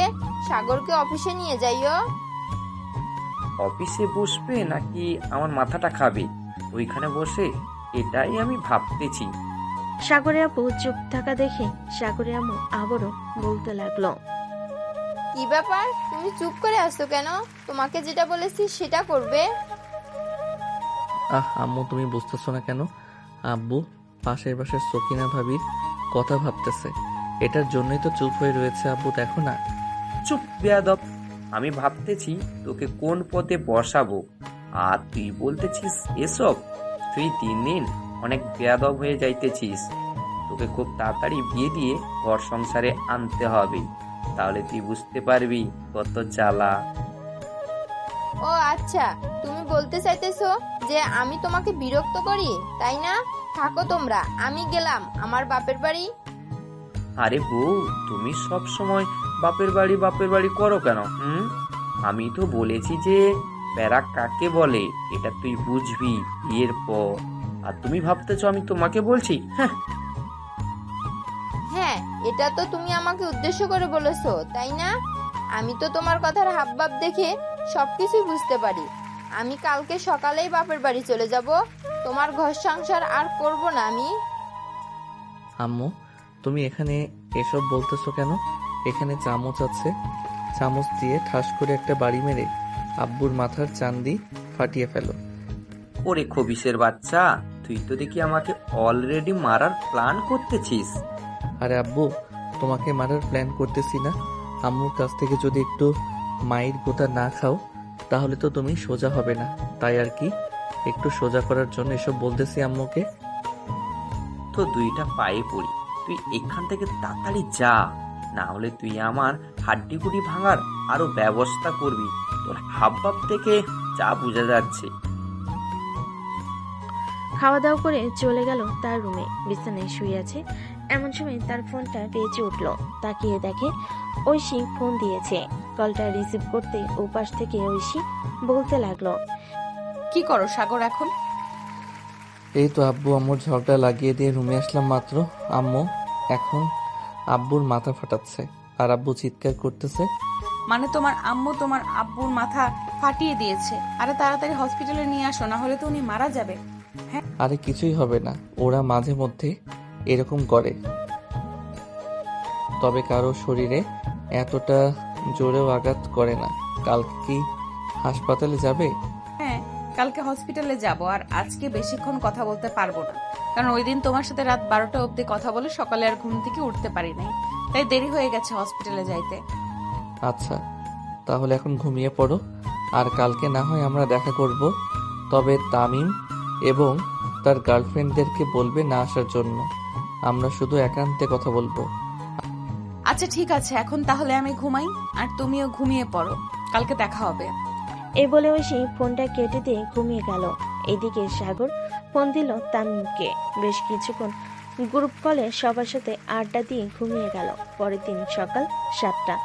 সাগরকে অফিসে নিয়ে যাইও। অফিসে বসবে নাকি আমার মাথাটা খাবে ওইখানে বসে, এটাই আমি ভাবতেছি। সাগরের আব্বু চুপ থাকা দেখে সাগরের আম্মু আবারও বলতে লাগলো, কি ব্যাপার, তুমি চুপ করে আসছো কেন? তোমাকে যেটা বলেছি সেটা করবে। আম্মু, তুমি বুঝতেছো না কেন? আব্বু পাশের বাসার সকিনা ভাবির কথা ভাবতেছে, এটার জন্যই তো চুপ হয়ে রয়েছে। আব্বু দেখো না। চুপ বেয়াদব, আমি ভাবতেছি তোকে কোন পথে বসাবো, আর তুই বলতেছিস এসব। তুই 3 দিন অনেক বেয়াদব হয়ে যাইতেছিস। তোকে খুব তাড়াতাড়ি বিয়ে দিয়ে ঘর সংসারে আনতে হবে, তাহলে তুই বুঝতে পারবি কত জ্বালা। ও আচ্ছা, তুমি বলতে চাইতেছো যে আমি তোমাকে বিরক্ত করি, তাই না? থাকো তোমরা, আমি গেলাম আমার বাপের বাড়ি। আরে বউ, তুমি সব সময় বাপের বাড়ি করো কেন? আমি তো বলেছি যে প্যারা কাকে বলে এটা তুই বুঝবি বিয়ের পর। আর তুমি ভাবতেছো আমি তোমাকে বলছি? হ্যাঁ, এটা এটা তো তুমি আমাকে উদ্দেশ্য করে বলেছো তাই না? আমি তো তোমার কথার হাবভাব দেখে সবকিছুই বুঝতে পারি। আমি কালকে সকালেই বাপের বাড়ি চলে যাব। তোমার ঘর সংসার আর করব না আমি। আম্মু, তুমি এখানে এসব বলতেছো কেন? এখানে চামচ আছে, চামচ দিয়ে ঠাস করে একটা বাড়ি মেরে আব্বুর মাথার চান্দি ফাটিয়ে ফেলো। ওরে খবিসের বাচ্চা, তুই তো দেখি আমাকে অলরেডি মারার প্ল্যান করতেছিস। আরে আব্বু, তোমাকে মারার প্ল্যান করতেছি না। আম্মুর কাছ থেকে যদি একটু মায়ের গোতা না খাও তাহলে তো তুমি সোজা হবে না, তাই আর কি একটু সোজা করার জন্য এসব বলতেছি আম্মুকে। তো দুইটা পায়ে পড়ি, তুই এখান থেকে তাড়াতাড়ি যা, না হলে তুই আমার হাড্ডিগুড়ি ভাঙার আরো ব্যবস্থা করবি। তোর হাবভাব থেকে যা বোঝা যাচ্ছে। খাওয়া দাওয়া করে চলে গেল তার রুমে। বিছানায় শুয়ে আছে, এমন সময় তার ফোনটা বেজে উঠল। তাকিয়ে দেখে ঐশী ফোন দিয়েছে। কলটা রিসিভ করতে ওপাশ থেকে ঐশী বলতে লাগলো, কি করো সাগর এখন? এই তো আব্বু আম্মুর ঝগড়া লাগিয়ে দিয়ে রুমে আসলাম মাত্র। আম্মু এখন আব্বুর মাথা ফাটাচ্ছে আর আব্বু চিৎকার করতেছে। মানে তোমার আম্মু তোমার আব্বুর মাথা ফাটিয়ে দিয়েছে? আরে তাড়াতাড়ি হসপিটালে নিয়ে আসো, না হলে তো উনি মারা যাবে। আরে কিছুই হবে না, ওরা মাঝে মধ্যে এরকম করে, তবে কারো শরীরে এতটা জোরেও আঘাত করে না। কালকে কি হাসপাতালে যাবে? হ্যাঁ, কালকে হসপিটালে যাব। আর আজকে বেশিক্ষণ কথা বলতে পারবো না, কারণ ওই দিন তোমার সাথে রাত 12টা অবধি কথা বলে সকালে আর ঘুম থেকে উঠতে পারি নাই, তাই দেরি হয়ে গেছে হসপিটালে যাইতে। আচ্ছা, তাহলে এখন ঘুমিয়ে পড়ো, আর কালকে না হয় আমরা দেখা করব। তবে তামিম এবং তার গার্লফ্রেন্ডদেরকে বলবে না আসার জন্য, আমরা শুধু একান্তে কথা বলবো। আচ্ছা ঠিক আছে, এখন তাহলে আমি ঘুমাই, আর তুমিও ঘুমিয়ে পড়ো, কালকে দেখা হবে। এই বলে ঐশী ফোনটা কেটে দিয়ে ঘুমিয়ে গেল। এদিকে সাগর ফোন দিল তামিমকে। বেশ কিছুক্ষণ গ্রুপ কলে সবার সাথে আড্ডা দিয়ে ঘুমিয়ে গেল। পরের দিন সকাল 7টা।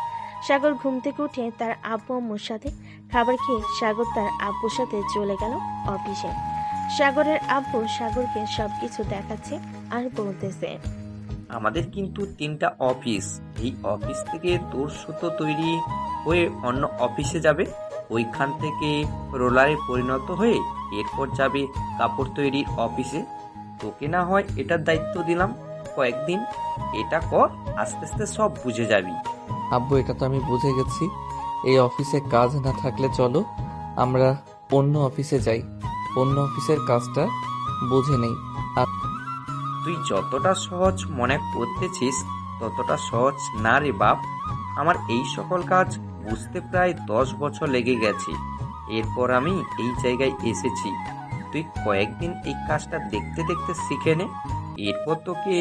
সাগর ঘুম থেকে উঠে তার আব্বু আম্মুর সাথে খাবার খেয়ে সাগর তার আব্বুর সাথে চলে গেল অফিসে। সাগরের আব্বু সাগরকে সবকিছু দেখাচ্ছে আর বলতেছে, আমাদের কিন্তু 3টা অফিস। এই অফিস থেকে তোর সুতো তৈরি হয়ে অন্য অফিসে যাবে, ওইখান থেকে রোলারে পরিণত হয়ে এরপর যাবে কাপড় তৈরির অফিসে। তোকে না হয় এটার দায়িত্ব দিলাম কয়েকদিন, এটা কর, আস্তে আস্তে সব বুঝে যাবি। আব্বু, এটা তো আমি বুঝে গেছি। এই অফিসে কাজ না থাকলে চলো আমরা অন্য অফিসে যাই, অন্য অফিসের কাজটা বুঝে নেই। তুই যতটা সহজ মনে করতেছিস ততটা সহজ না রে বাপ। আমার এই সকল কাজ বুঝতে প্রায় 10 বছর লেগে গেছে, এরপর আমি এই জায়গায় এসেছি। তুই কয়েকদিন এই কাজটা দেখতে দেখতে শিখে নে, এরপর তোকে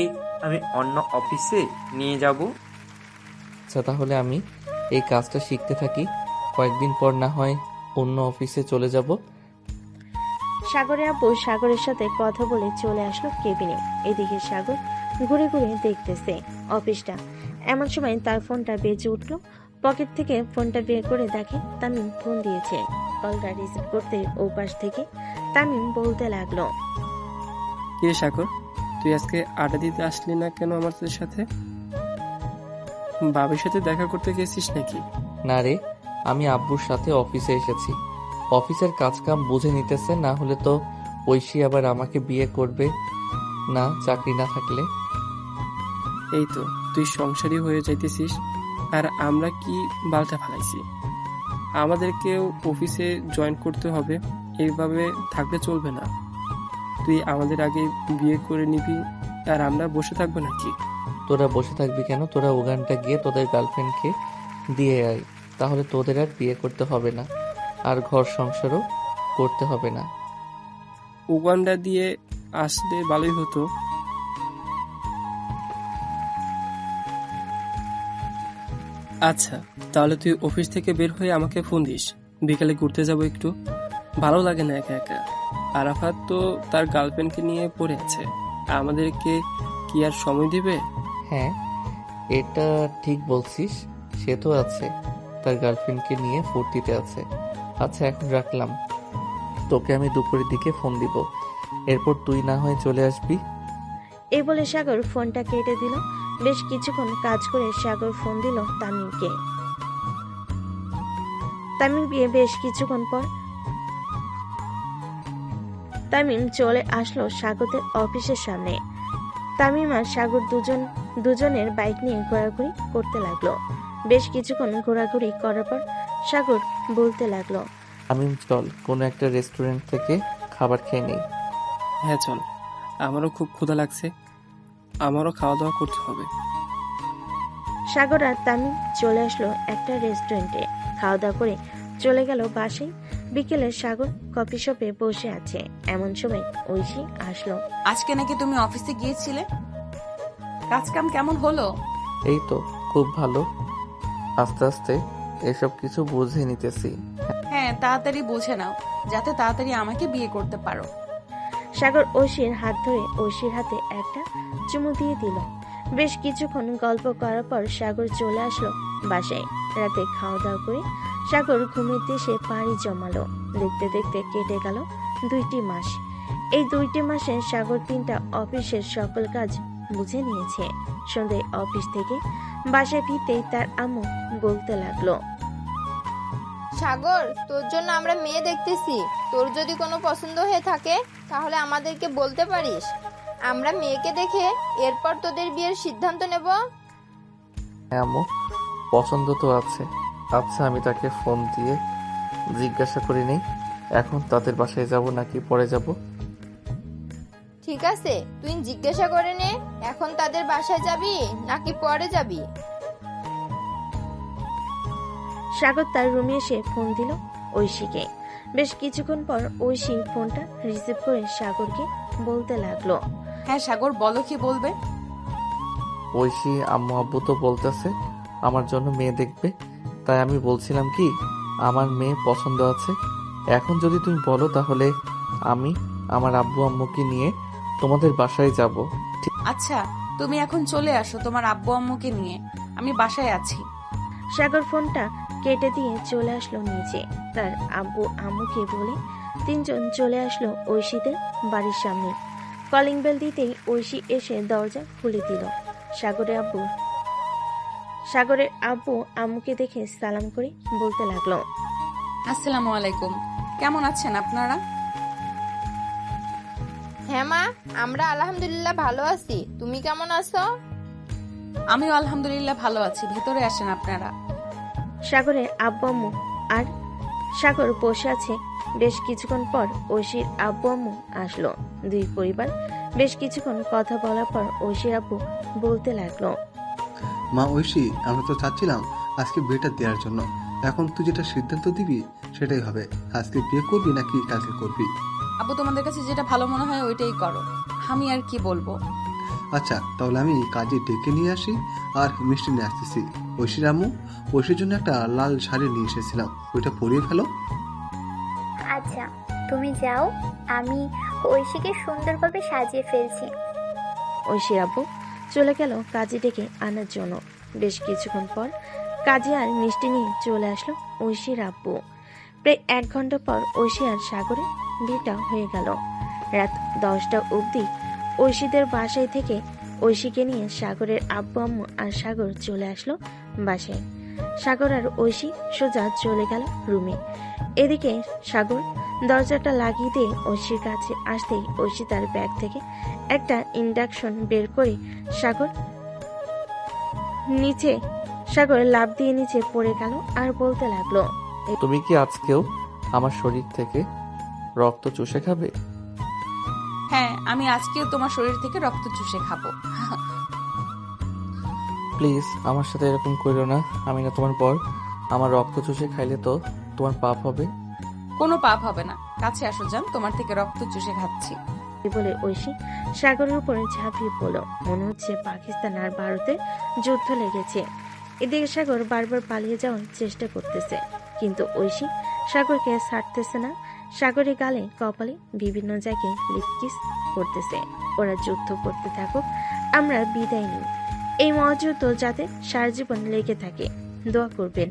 আমি অন্য অফিসে নিয়ে যাব। আচ্ছা, তাহলে আমি এই কাজটা শিখতে থাকি, কয়েকদিন পর না হয় অন্য অফিসে চলে যাব। সাগরের আব্বু সাগরের সাথে কথা বলে চলে আসলো কেবিনে। এদিকে সাগর ঘুরে ঘুরে দেখতেছে অফিসটা। এমন সময় তার ফোনটা বেজে উঠলো। পকেট থেকে ফোনটা বের করে দেখে তামিম ফোন দিয়েছে। কলটা রিসিভ করতে ওপাশ থেকে তামিম বলতে লাগলো, কি রে সাগর, তুই আজকে আড্ডা দিতে আসলি না কেন আমাদের সাথে? বাবার সাথে দেখা করতে গেছিস নাকি? না রে, আমি আব্বুর সাথে অফিসে এসেছি। অফিসের কাজকাম বুঝে নিতেছে, না হলে তো ঐশী আবার আমাকে বিয়ে করবে না চাকরি না থাকলে। এই তো তুই সংসারী হয়ে যাইতেছিস, আর আমরা কি বালটা ফেলাইছি? আমাদেরকেও অফিসে জয়েন করতে হবে, এইভাবে থাকলে চলবে না। তুই আমাদের আগে বিয়ে করে নিবি আর আমরা বসে থাকবো নাকি? তোরা বসে থাকবি কেন? তোরা ওখানটা গিয়ে তোদের গার্লফ্রেন্ডকে দিয়ে আয়, তাহলে তোদের আর বিয়ে করতে হবে না, আর ঘর সংসারও করতে হবে না। উগান্ডা দিয়ে আসলে ভালোই হতো। আচ্ছা, তাহলে তুই অফিস থেকে বের হয়ে আমাকে ফোন দিস, বিকালে ঘুরতে যাবো একটু। ভালো লাগে না একা একা। আরাফাত তো তার গার্লফ্রেন্ডকে নিয়ে পড়ে আছে, আমাদেরকে কি আর সময় দিবে? হ্যাঁ, এটা ঠিক বলছিস, সে তো আছে, তার গার্লফ্রেন্ডকে নিয়ে ফুর্তিতে আছে। আচ্ছা, এখন রাখলাম, তোকে আমি দুপুরের দিকে ফোন দিব, এরপর তুই না হয় চলে আসবি। এই বলে সাগর ফোনটা কেটে দিল। বেশ কিছুক্ষণ কাজ করে সাগর ফোন দিল তামিমকে। তামিম বিয়ে বেশ কিছুক্ষণ পর তামিম চলে আসলো সাগরের অফিসের সামনে। তামিম আর সাগর দুজনের বাইক নিয়ে ঘোরাঘুরি করতে লাগলো। বেশ কিছুক্ষণ ঘোরাঘুরি করার পর সাগর বলতে লাগলো, আমি চল কোনো একটা রেস্টুরেন্ট থেকে খাবার খেয়ে নেই। হ্যাঁ চল, আমারও খুব ক্ষুধা লাগছে, আমারও খাওয়া দাওয়া করতে হবে। সাগর আর তামিম চলে আসলো একটা রেস্টুরেন্টে। খাওয়া দাওয়া করে চলে গেল বাসায়। বিকেলে সাগর কফি শপে বসে আছে, এমন সময় ঐশী আসলো। আজকে নাকি তুমি অফিসে গিয়েছিলে, কাজ কাম কেমন হলো? এই তো খুব ভালো, আস্তে আস্তে এসব কিছু বুঝে নিতেছি। হ্যাঁ, তাড়াতাড়ি বুঝে নাও যাতে তাড়াতাড়ি আমাকে বিয়ে করতে পারো। সাগর ঐশীর হাত ধরে ঐশীর হাতে একটা চুমু দিয়ে দিল। বেশ কিছুক্ষণ গল্প করার পর সাগর চলে আসলো বাসায়। রাতে খাওয়া দাওয়া করে সাগর ঘুমের দেশে পাড়ি জমালো। দেখতে দেখতে কেটে গেল 2টি মাস। এই 2টি মাসে সাগর 3টা অফিসের সকল কাজ বুঝে নিয়েছে। সন্ধ্যায় অফিস থেকে বাসায় ফিরতেই তার আম্মু বলতে লাগলো, সাগর, তোর জন্য আমরা মেয়ে দেখতেছি। তোর যদি কোনো পছন্দ হয়ে থাকে তাহলে আমাদেরকে বলতে পারিস, আমরা মেয়েকে দেখে এরপর তোদের বিয়ের সিদ্ধান্ত নেব। হ্যাঁ আম্মু, পছন্দ তো আছে। আচ্ছা, আমি তাকে ফোন দিয়ে জিজ্ঞাসা করে নেই এখন তাদের বাসায় যাব নাকি পরে যাব। ঠিক আছে, তুই জিজ্ঞাসা করে নে এখন তাদের বাসায় যাবি নাকি পরে যাবি। সাগর তার রুমে এসে ফোন দিল ঐশীকে। বেশ কিছুক্ষণ পর ঐশী ফোনটা রিসিভ করে সাগরকে বলতে লাগলো, হ্যাঁ সাগর, বলো কি বলবে? ঐশী আম্মু আব্বু তো বলতেছে আমার জন্য মেয়ে দেখবে, তাই আমি বলছিলাম কি আমার মেয়ে পছন্দ আছে। এখন যদি তুমি বলো তাহলে আমি আমার আব্বু আম্মুকে নিয়ে তোমাদের বাসায় যাব। আচ্ছা, তুমি এখন চলে আসো তোমার আব্বু আম্মুকে নিয়ে, আমি বাসায় আছি। সাগর ফোনটা কেটে দিয়ে চলে আসলো নিচে। তার আব্বু আম্মুকে বলে 3জন চলে আসলো ঐশীদের বাড়ির সামনে। কলিং বেল দিতেই ঐশী এসে দরজা খুলে দিল। সাগরের আব্বু আম্মুকে দেখে সালাম করে বলতে লাগলো, আসসালামু আলাইকুম, কেমন আছেন আপনারা? হ্যাঁ মা, আমরা আলহামদুলিল্লাহ ভালো আছি, তুমি কেমন আছো? আমিও আলহামদুলিল্লাহ ভালো আছি, ভেতরে আসেন আপনারা। সাগরের আব্বু আম্মু আর সাগর বসে আছে। বেশ কিছুক্ষণ পর ঐশীর আব্বু আম্মু আসলো। দুই পরিবার বেশ কিছুক্ষণ কথা বলার পর ঐশীর আব্বু বলতে লাগলো, মা ঐশী, আমরা তো চাচ্ছিলাম আজকে বিয়েটা দেওয়ার জন্য। এখন তুই যেটা সিদ্ধান্ত দিবি সেটাই হবে, আজকে বিয়ে করবি নাকি কালকে করবি। আব্বু, তোমাদের কাছে যেটা ভালো মনে হয় ওইটাই করো, আমি আর কি বলবো। আচ্ছা, তাহলে আমি কাজে ডেকে নিয়ে আসি আর মিষ্টি নিয়ে আসতেছি। ঐশীর আম্মু, ঐশীর জন্য একটা লাল শাড়ি নিয়ে এসেছিলাম, ওইটা পরিয়ে ফেলো। আচ্ছা, তুমি যাও, আমি ঐশীকে সুন্দরভাবে সাজিয়ে ফেলছি। ঐশীর আব্বু চলে গেল কাজে ডেকে আনার জন্য। বেশ কিছুক্ষণ পর কাজে আর মিষ্টি নিয়ে চলে আসলো ঐশীর আব্বু। প্রায় 1 ঘন্টা পর ঐশী আর সাগরে বিয়েটা হয়ে গেল। রাত 10টা অবধি ঐশীদের বাসায় থেকে ঐশীকে নিয়ে সাগরের আব্বু আম্মু আর সাগর চলে আসলো বাসায়। সাগর আর ঐশী সোজা চলে গেল রুমে। এদিকে সাগর দরজাটা লাগিয়ে দিয়ে ঐশীর কাছে আসতেই ঐশী তার ব্যাগ থেকে একটা ইন্ডাকশন বের করে সাগর লাফ দিয়ে নিচে পড়ে গেল আর বলতে লাগলো, তুমি কি আজকেও আমার শরীর থেকে রক্ত চুষে খাবে? হ্যাঁ, আমি আজকেও তোমার শরীর থেকে রক্ত চুষে খাবো। প্লিজ আমার সাথে এরকম করো না, আমি না তোমার পর। আমার রক্ত চুষে খাইলে তো তোমার পাপ হবে। কোনো পাপ হবে না, কাছে আসো যান, তোমার থেকে রক্ত চুষে খাচ্ছি। বলে ঐশী সাগরের উপরে ঝাঁপিয়ে পড়ল। মনে হচ্ছে পাকিস্তান আর ভারতের যুদ্ধ লেগেছে। এদিকে সাগর বারবার পালিয়ে যাওয়ার চেষ্টা করতেছে, কিন্তু ঐশী সাগরকে ছাড়তেছে না। সাগরের গালে কপালে বিভিন্ন জায়গায় লিপকিস করতেছে। ওরা যুদ্ধ করতে থাকুক, আমরা বিদায় নিই। এই মহাযুদ্ধ যাতে সারা জীবন লেগে থাকে, দোয়া করবেন।